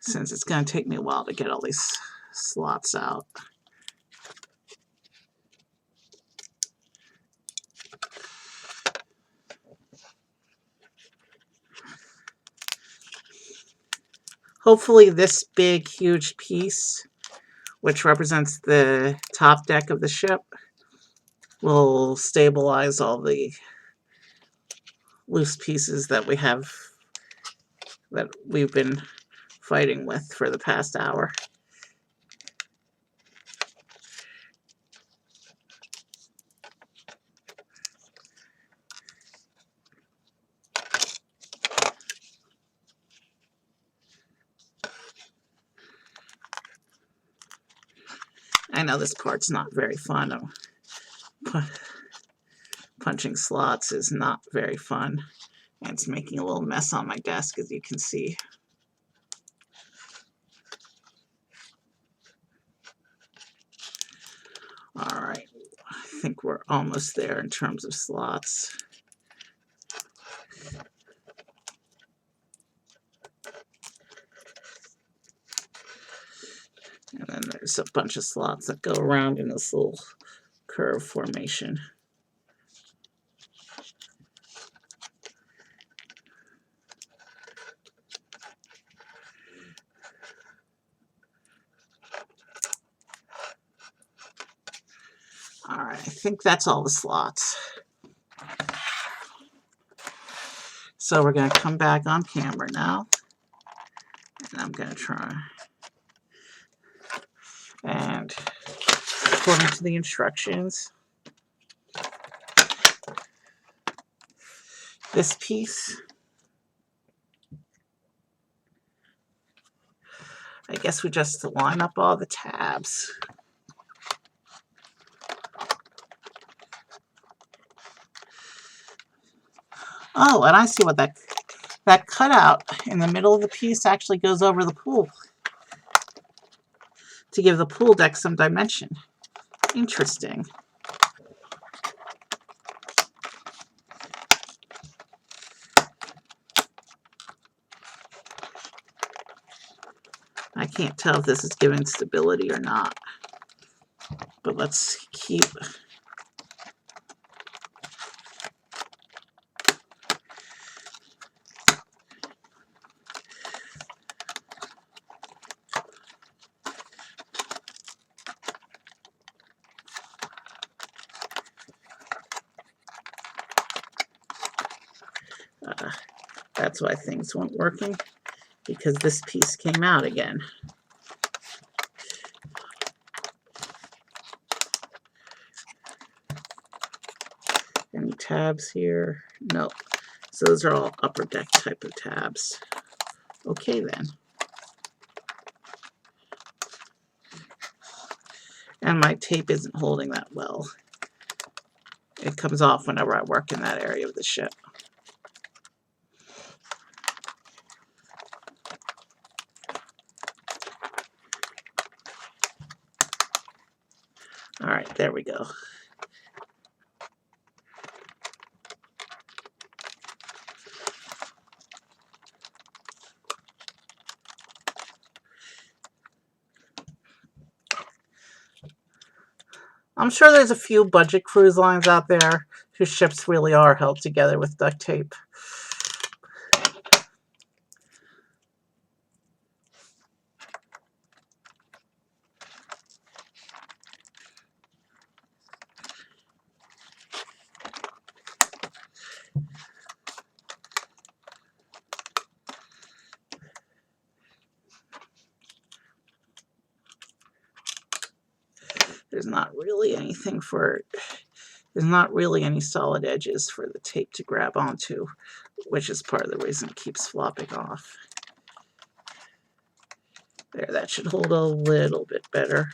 Since it's going to take me a while to get all these slots out. Hopefully this big, huge piece, which represents the top deck of the ship, will stabilize all the loose pieces that we've been fighting with for the past hour. I know this part's not very fun. Punching slots is not very fun. And it's making a little mess on my desk, as you can see. think we're almost there in terms of slots. And then there's a bunch of slots that go around in this little curve formation. All right, I think that's all the slots. So we're going to come back on camera now. And I'm going to try. And according to the instructions, this piece, I guess we just line up all the tabs. Oh, and I see what that cutout in the middle of the piece actually goes over the pool to give the pool deck some dimension. Interesting. I can't tell if this is giving stability or not, but let's keep. That's why things weren't working, because this piece came out again. Any tabs here? No. So those are all upper deck type of tabs. Okay then. And my tape isn't holding that well. It comes off whenever I work in that area of the ship. All right, there we go. I'm sure there's a few budget cruise lines out there whose ships really are held together with duct tape. There's not really anything for it. There's not really any solid edges for the tape to grab onto, which is part of the reason it keeps flopping off. There, that should hold a little bit better.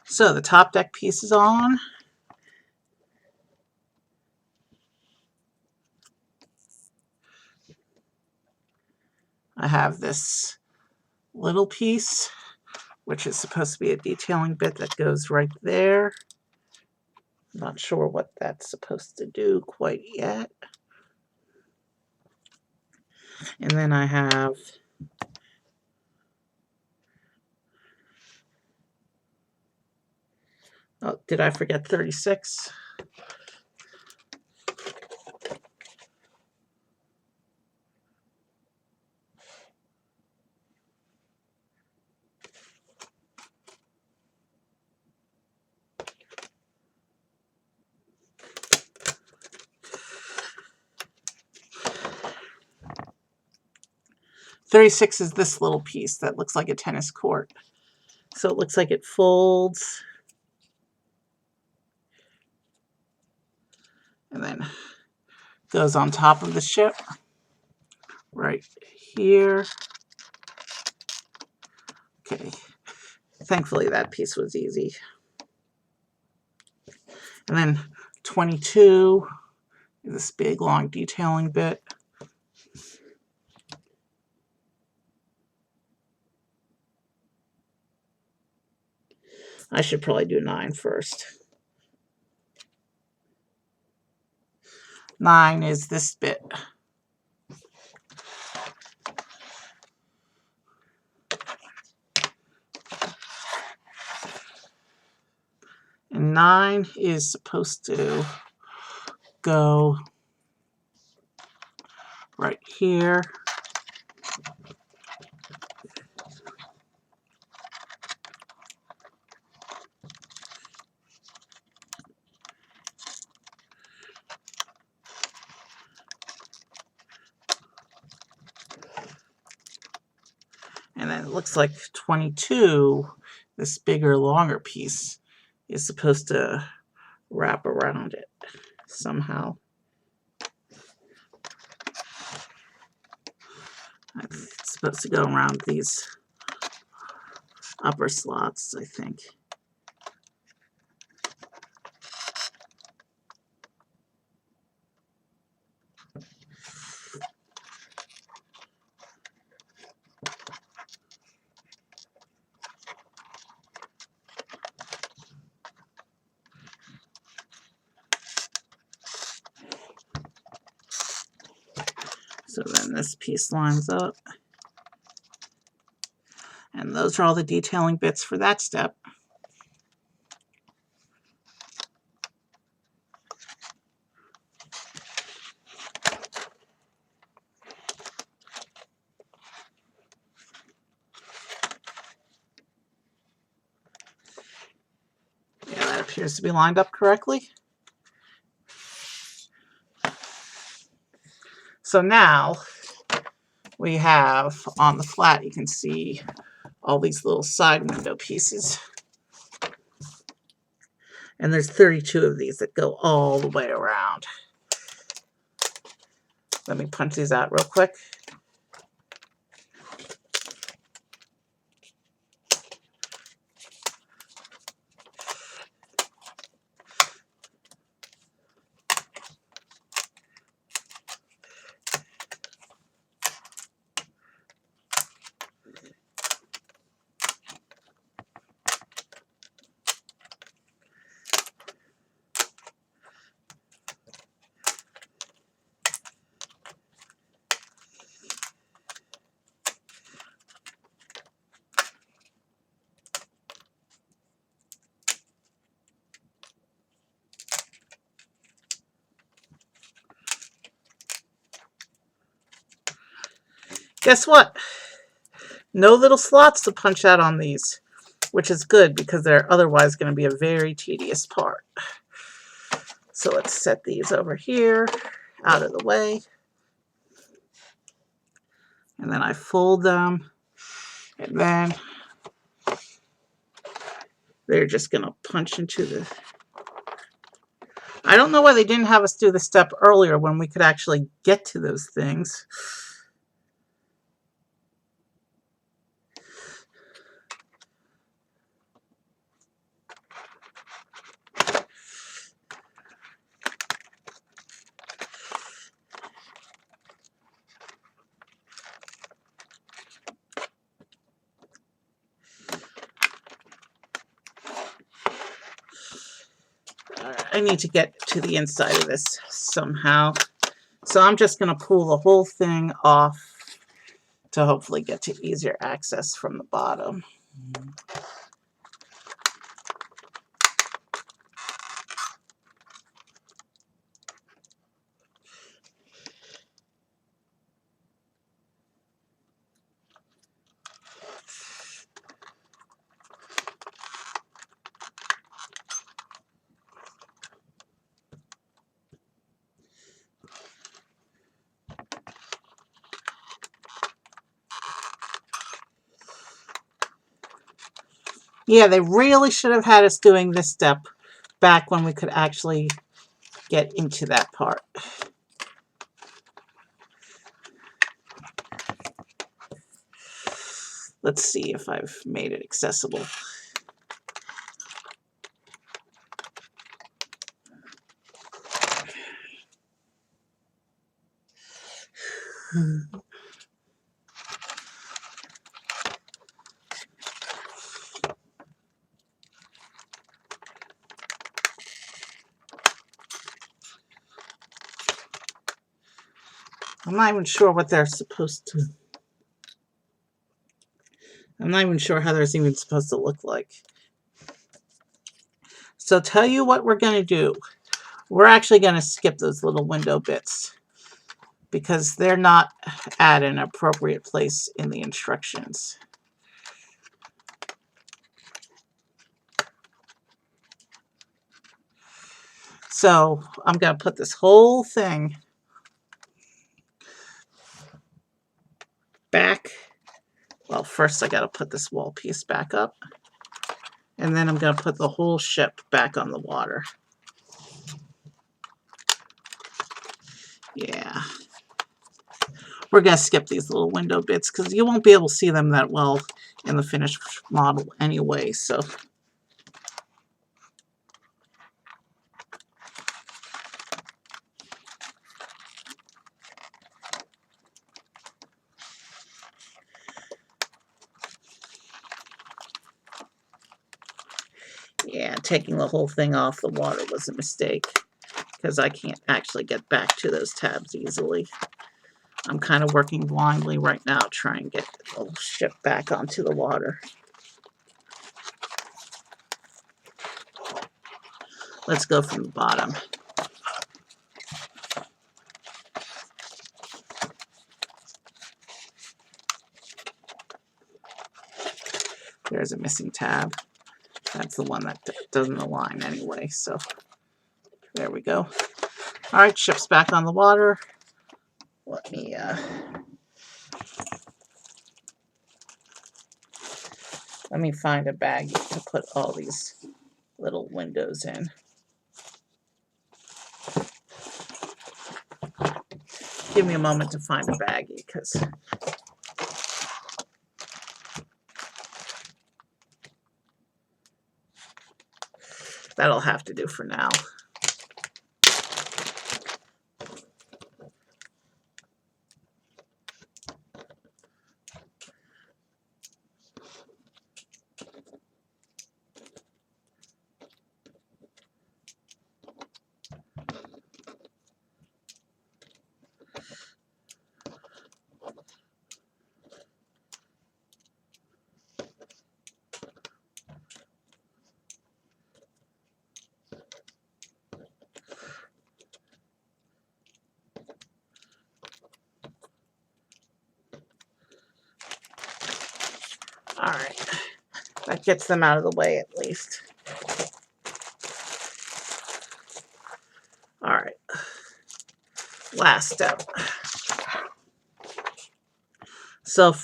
So the top deck piece is on. I have this little piece, which is supposed to be a detailing bit that goes right there. Not sure what that's supposed to do quite yet. And then I have oh, did I forget 36? .36 is this little piece that looks like a tennis court. So it looks like it folds. And then goes on top of the ship. Right here. Okay. Thankfully that piece was easy. And then 22 is this big long detailing bit. I should probably do 9 first. 9 is this bit. And 9 is supposed to go right here. And then it looks like 22, this bigger, longer piece, is supposed to wrap around it somehow. It's supposed to go around these upper slots, I think. So then this piece lines up. And those are all the detailing bits for that step. Yeah, that appears to be lined up correctly. So now we have on the flat, you can see all these little side window pieces. And there's 32 of these that go all the way around. Let me punch these out real quick. Guess what? No little slots to punch out on these, which is good because they're otherwise going to be a very tedious part. So let's set these over here, out of the way. And then I fold them, and then they're just going to punch into the... I don't know why they didn't have us do the step earlier when we could actually get to those things. I need to get to the inside of this somehow. So I'm just going to pull the whole thing off to hopefully get to easier access from the bottom. Yeah, they really should have had us doing this step back when we could actually get into that part. Let's see if I've made it accessible. I'm not even sure what they're supposed to. I'm not even sure how they're even supposed to look like. So tell you what we're going to do. We're actually going to skip those little window bits because they're not at an appropriate place in the instructions. So I'm going to put this whole thing back. Well, first I got to put this wall piece back up. And then I'm going to put the whole ship back on the water. Yeah. We're going to skip these little window bits because you won't be able to see them that well in the finished model anyway. So yeah, taking the whole thing off the water was a mistake because I can't actually get back to those tabs easily. I'm kind of working blindly right now trying to get the whole ship back onto the water. Let's go from the bottom. There's a missing tab. That's the one that doesn't align anyway, so there we go. All right, ship's back on the water. Let me find a baggie to put all these little windows in. Give me a moment to find a baggie because that'll have to do for now. All right, that gets them out of the way at least. All right, last step. So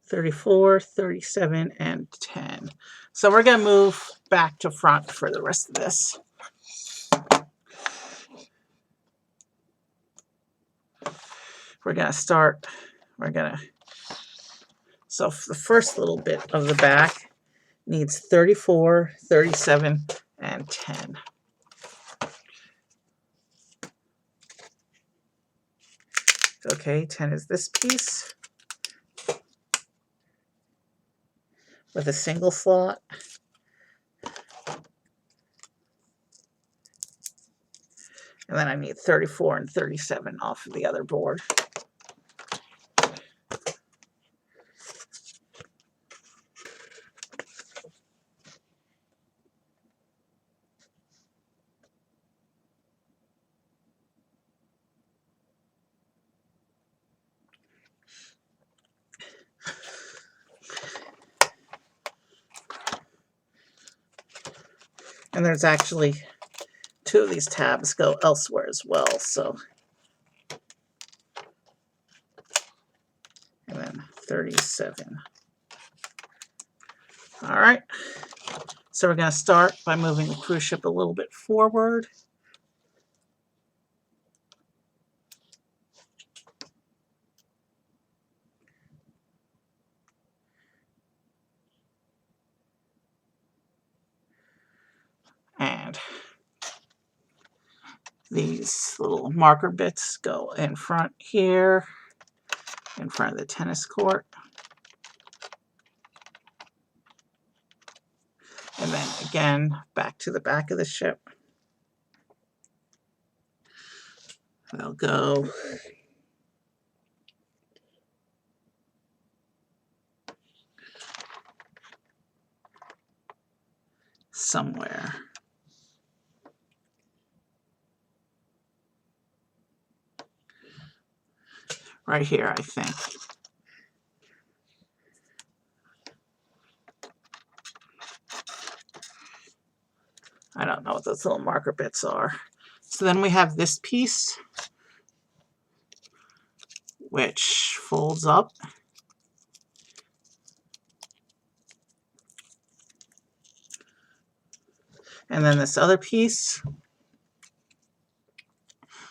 34, 37, and 10. So we're going to move back to front for the rest of this. We're going to start, so the first little bit of the back needs 34, 37, and 10. Okay, 10 is this piece with a single slot. And then I need 34 and 37 off of the other board. And there's actually 2 of these tabs go elsewhere as well, so. And then 37. All right. So we're going to start by moving the cruise ship a little bit forward. And these little marker bits go in front here, in front of the tennis court. And then again, back to the back of the ship. They'll go somewhere. Right here, I think. I don't know what those little marker bits are. So then we have this piece, which folds up. And then this other piece,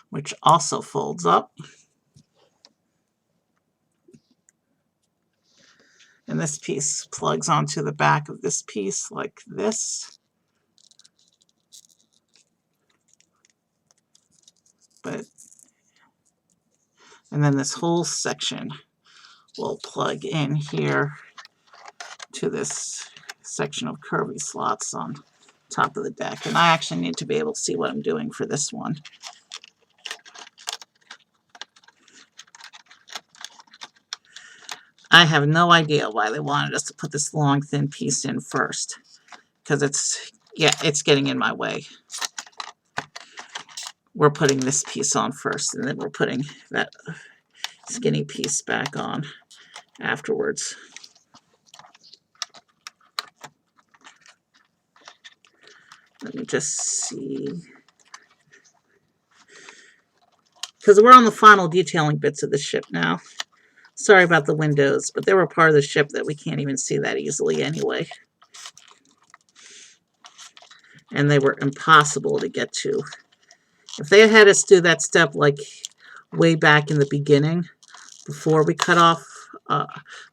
which also folds up. And this piece plugs onto the back of this piece like this. And then this whole section will plug in here to this section of curvy slots on top of the deck. And I actually need to be able to see what I'm doing for this one. I have no idea why they wanted us to put this long, thin piece in first, because it's getting in my way. We're putting this piece on first, and then we're putting that skinny piece back on afterwards. Let me just see. Because we're on the final detailing bits of the ship now. Sorry about the windows, but they were part of the ship that we can't even see that easily anyway. And they were impossible to get to. If they had us do that step like way back in the beginning, before we cut off,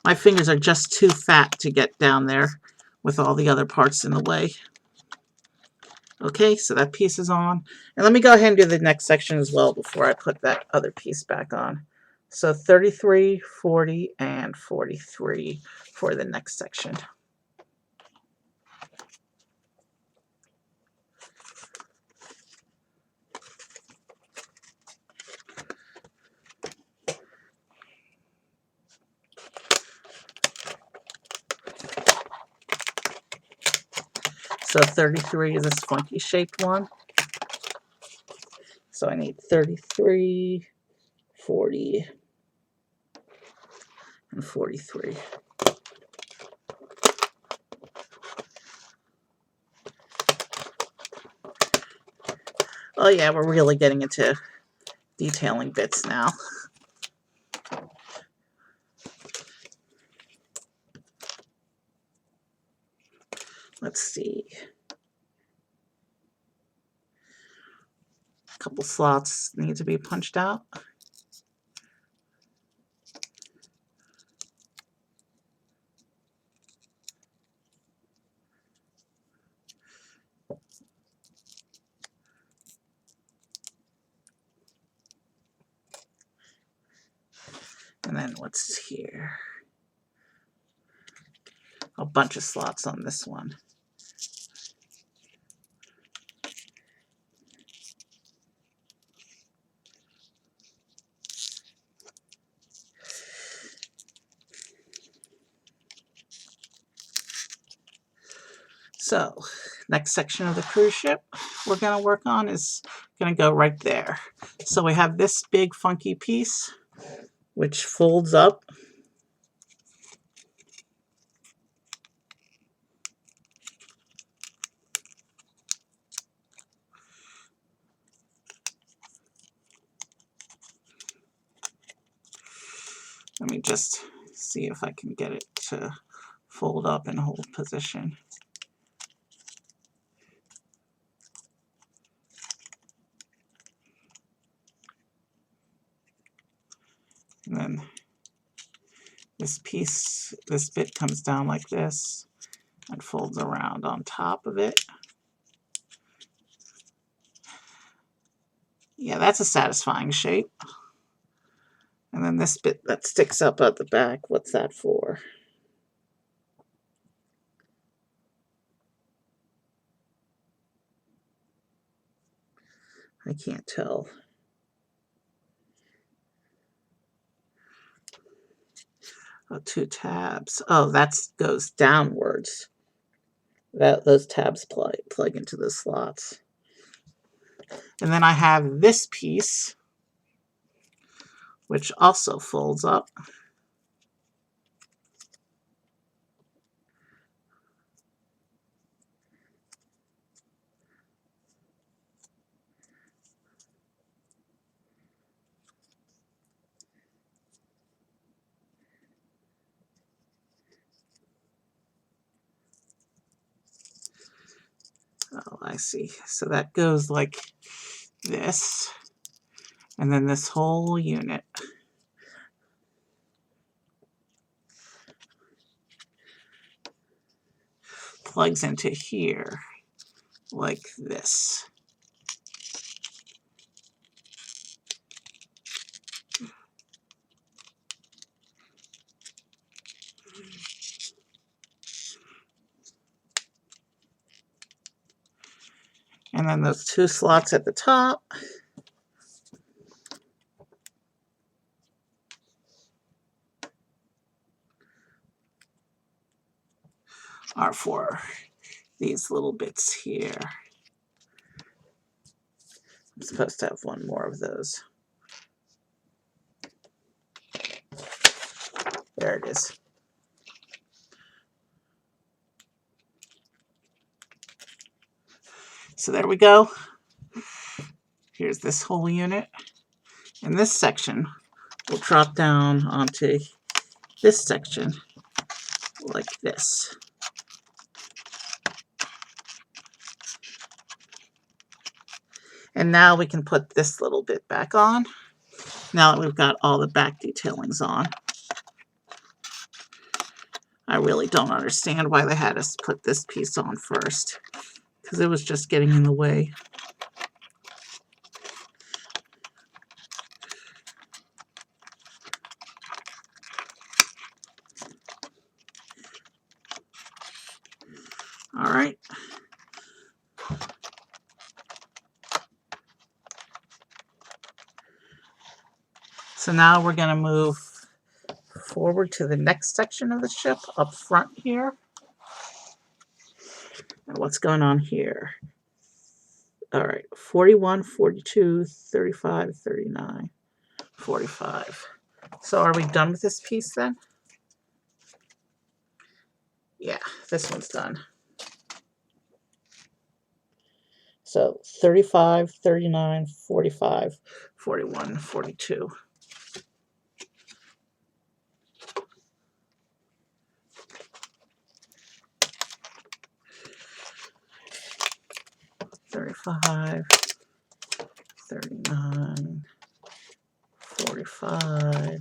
my fingers are just too fat to get down there with all the other parts in the way. Okay, so that piece is on. And let me go ahead and do the next section as well before I put that other piece back on. So 33, 40, and 43 for the next section. So 33 is this funky shaped one. So I need 33, 40, and 43. Oh yeah, we're really getting into detailing bits now. Let's see. A couple slots need to be punched out. And then what's here? A bunch of slots on this one. So, next section of the cruise ship we're going to work on is going to go right there. So we have this big funky piece, which folds up. Let me just see if I can get it to fold up and hold position. And then this piece, this bit comes down like this and folds around on top of it. Yeah, that's a satisfying shape. And then this bit that sticks up at the back, what's that for? I can't tell. Oh, 2 tabs. Oh, that goes downwards. Those tabs plug into the slots. And then I have this piece, which also folds up. Oh, I see. So that goes like this, and then this whole unit plugs into here like this. And then those 2 slots at the top are for these little bits here. I'm supposed to have one more of those. There it is. So there we go. Here's this whole unit. And this section will drop down onto this section like this. And now we can put this little bit back on, now that we've got all the back detailings on. I really don't understand why they had us put this piece on first, because it was just getting in the way. All right. So now we're going to move forward to the next section of the ship up front here. And what's going on here? All right, 41, 42, 35, 39, 45. So are we done with this piece then? Yeah, this one's done. So 35, 39, 45, 41, 42. $35, $39, $45,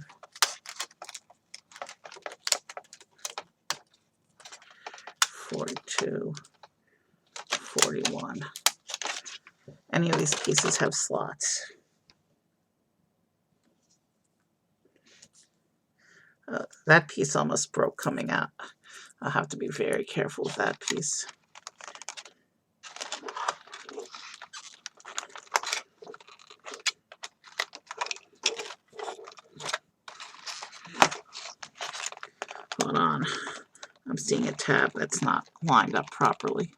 $42, $41. Any of these pieces have slots. That piece almost broke coming out. I'll have to be very careful with that piece. Hold on. I'm seeing a tab that's not lined up properly.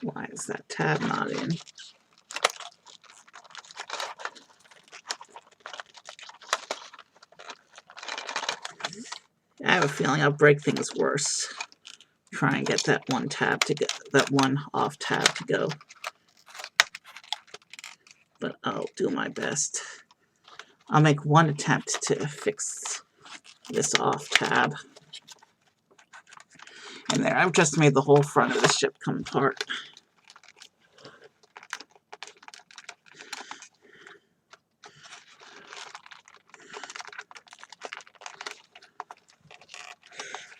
Why is that tab not in? I have a feeling I'll break things worse. Try and get that one tab to go, that one off tab to go. But I'll do my best. I'll make one attempt to fix this off tab. And there, I've just made the whole front of the ship come apart.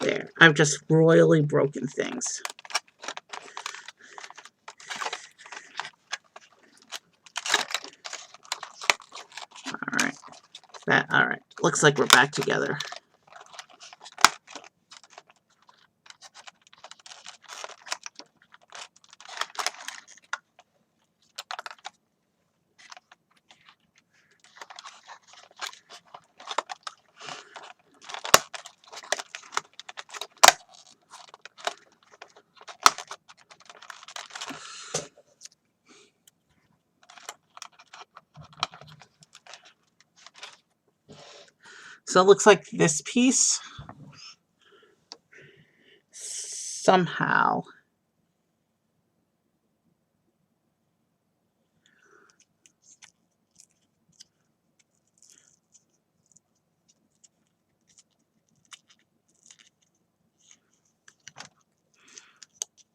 There, I've just royally broken things. Alright, alright, looks like we're back together. So it looks like this piece somehow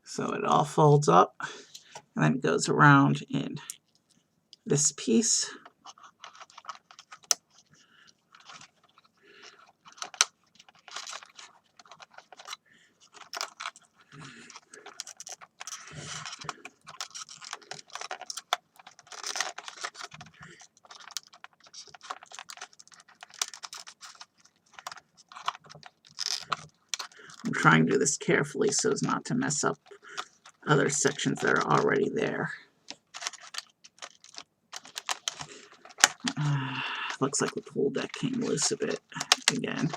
so it all folds up and then goes around in this piece. I'm trying to do this carefully so as not to mess up other sections that are already there. Looks like the pool deck came loose a bit again.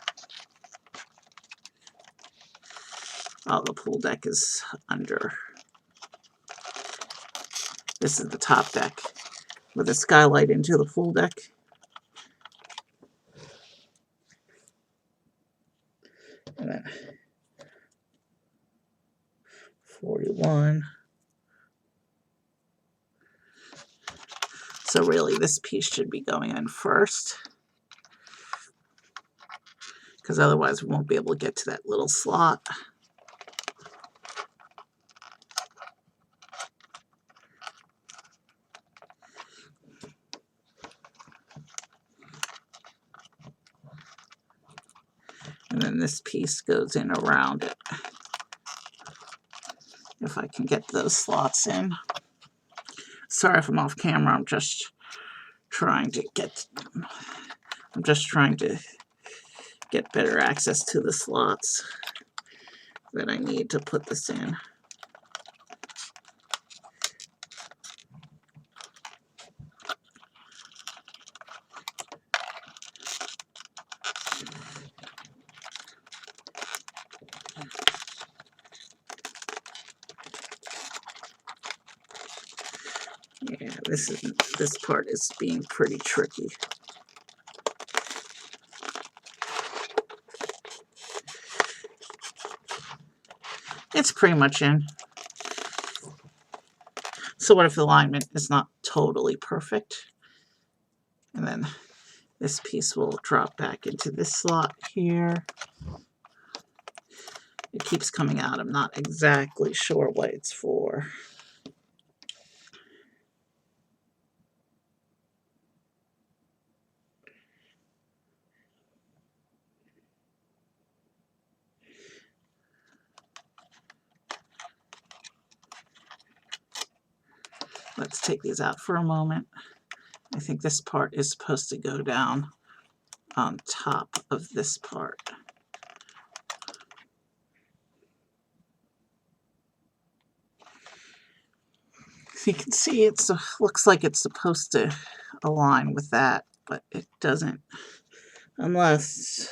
Oh, the pool deck is under. This is the top deck with a skylight into the pool deck. And then 41. So really this piece should be going in first, because otherwise we won't be able to get to that little slot. And then this piece goes in around it. If I can get those slots in. Sorry if I'm off camera, I'm just trying to get better access to the slots that I need to put this in. Yeah, this part is being pretty tricky. It's pretty much in. So what if the alignment is not totally perfect? And then this piece will drop back into this slot here. It keeps coming out. I'm not exactly sure what it's for. Let's take these out for a moment. I think this part is supposed to go down on top of this part. So you can see it looks like it's supposed to align with that, but it doesn't unless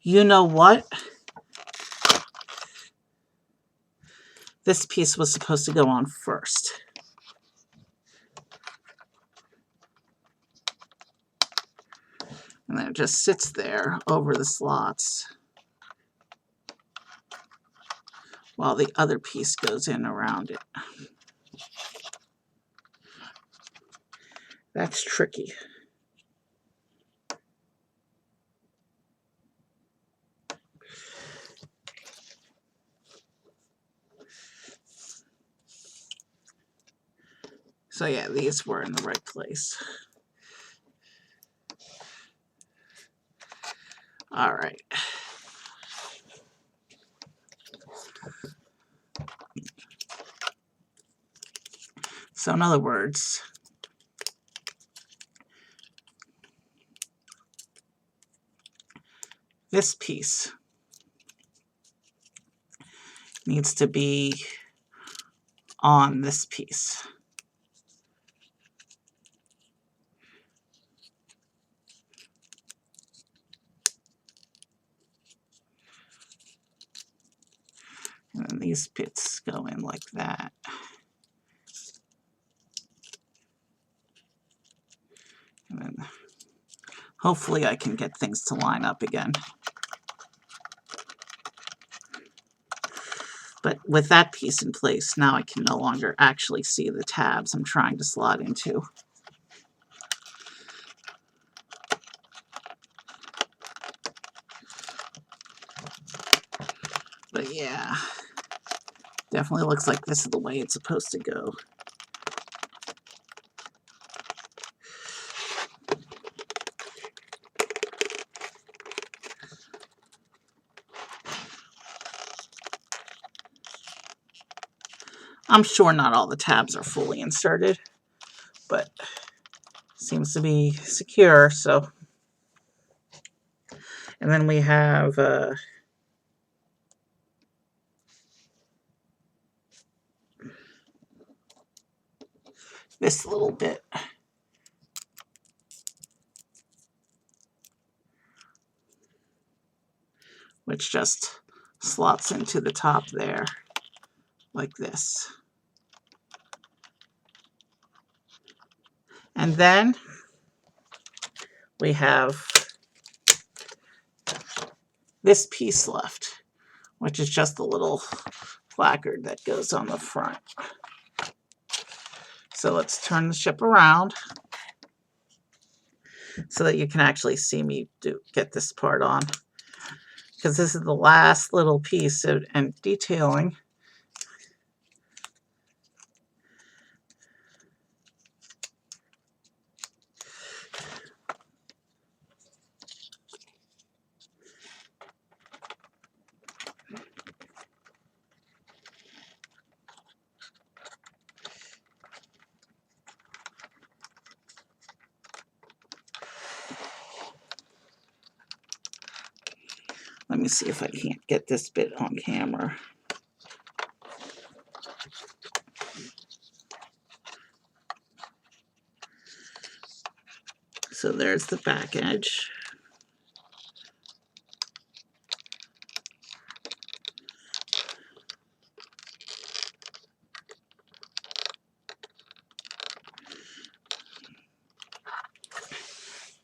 you know what? This piece was supposed to go on first. And then it just sits there over the slots while the other piece goes in around it. That's tricky. So yeah, these were in the right place. All right. So in other words, this piece needs to be on this piece. And then these bits go in like that. And then hopefully I can get things to line up again. But with that piece in place, now I can no longer actually see the tabs I'm trying to slot into. But yeah, definitely looks like this is the way it's supposed to go. I'm sure not all the tabs are fully inserted, but seems to be secure, so. And then we have this little bit. Which just slots into the top there, like this. And then we have this piece left, which is just a little placard that goes on the front. So let's turn the ship around so that you can actually see me get this part on, because this is the last little piece and detailing. Let me see if I can't get this bit on camera. So there's the back edge.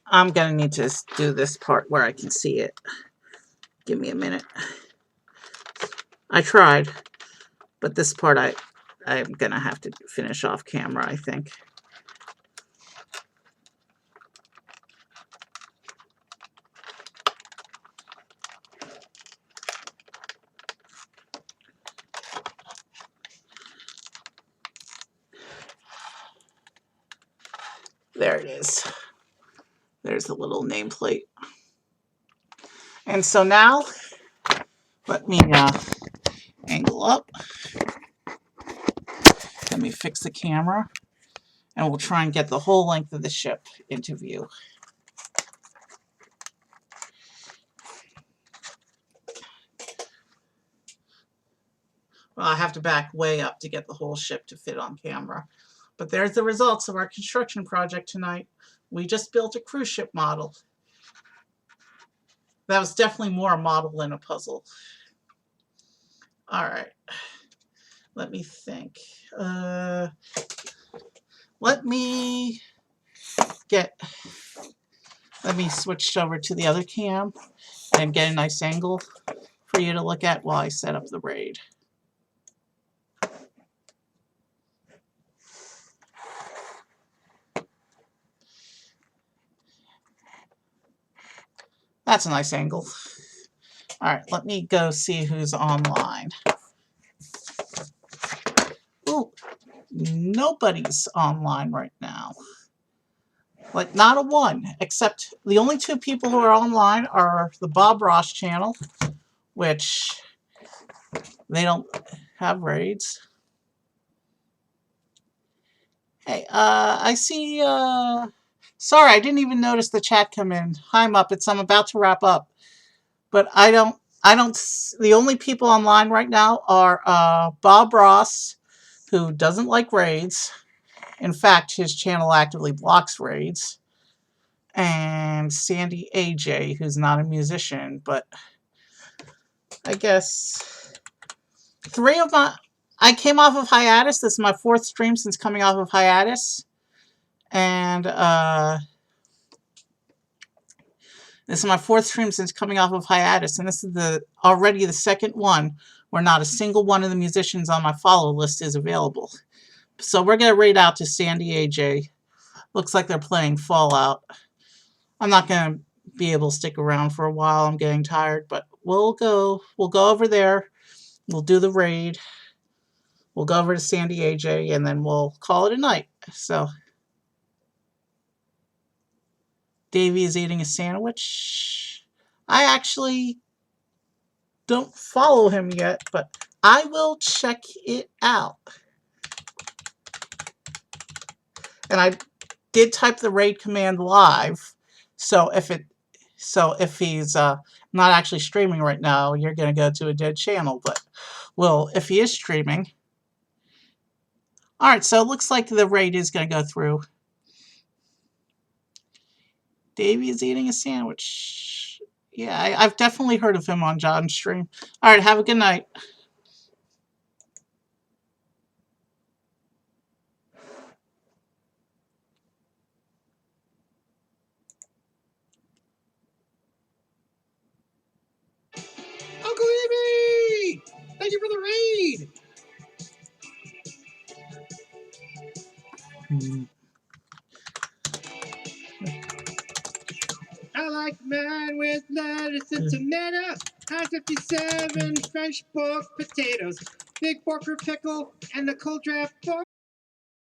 I'm gonna need to do this part where I can see it. Give me a minute. I tried, but this part I'm gonna have to finish off camera, I think. There it is. There's the little nameplate. And so now, let me angle up. Let me fix the camera, and we'll try and get the whole length of the ship into view. Well, I have to back way up to get the whole ship to fit on camera. But there's the results of our construction project tonight. We just built a cruise ship model. That was definitely more a model than a puzzle. All right. Let me think. Let me switch over to the other cam and get a nice angle for you to look at while I set up the braid. That's a nice angle. All right, let me go see who's online. Ooh, nobody's online right now. Like, not a one, except the only two people who are online are the Bob Ross channel, which they don't have raids. Hey, I see, sorry, I didn't even notice the chat come in. Hi, Muppets, I'm about to wrap up. But the only people online right now are Bob Ross, who doesn't like raids. In fact, his channel actively blocks raids. And Sandy AJ, who's not a musician, but I guess I came off of hiatus. This is my 4th stream since coming off of hiatus. And this is my 4th stream since coming off of hiatus. And this is already the 2nd one where not a single one of the musicians on my follow list is available. So we're going to raid out to Sandy AJ. Looks like they're playing Fallout. I'm not going to be able to stick around for a while. I'm getting tired, but we'll go over there. We'll do the raid. We'll go over to Sandy AJ, and then we'll call it a night. So, Davey is eating a sandwich. I actually don't follow him yet, but I will check it out. And I did type the raid command live, so if he's not actually streaming right now, you're going to go to a dead channel. But, well, if he is streaming... Alright, so it looks like the raid is going to go through. Davey is eating a sandwich. Yeah, I've definitely heard of him on John's stream. Alright, have a good night. Uncle Evie! Thank you for the raid! I like mine with lettuce and tomato, high 57 French pork potatoes, big pork or pickle, and the cold draft pork.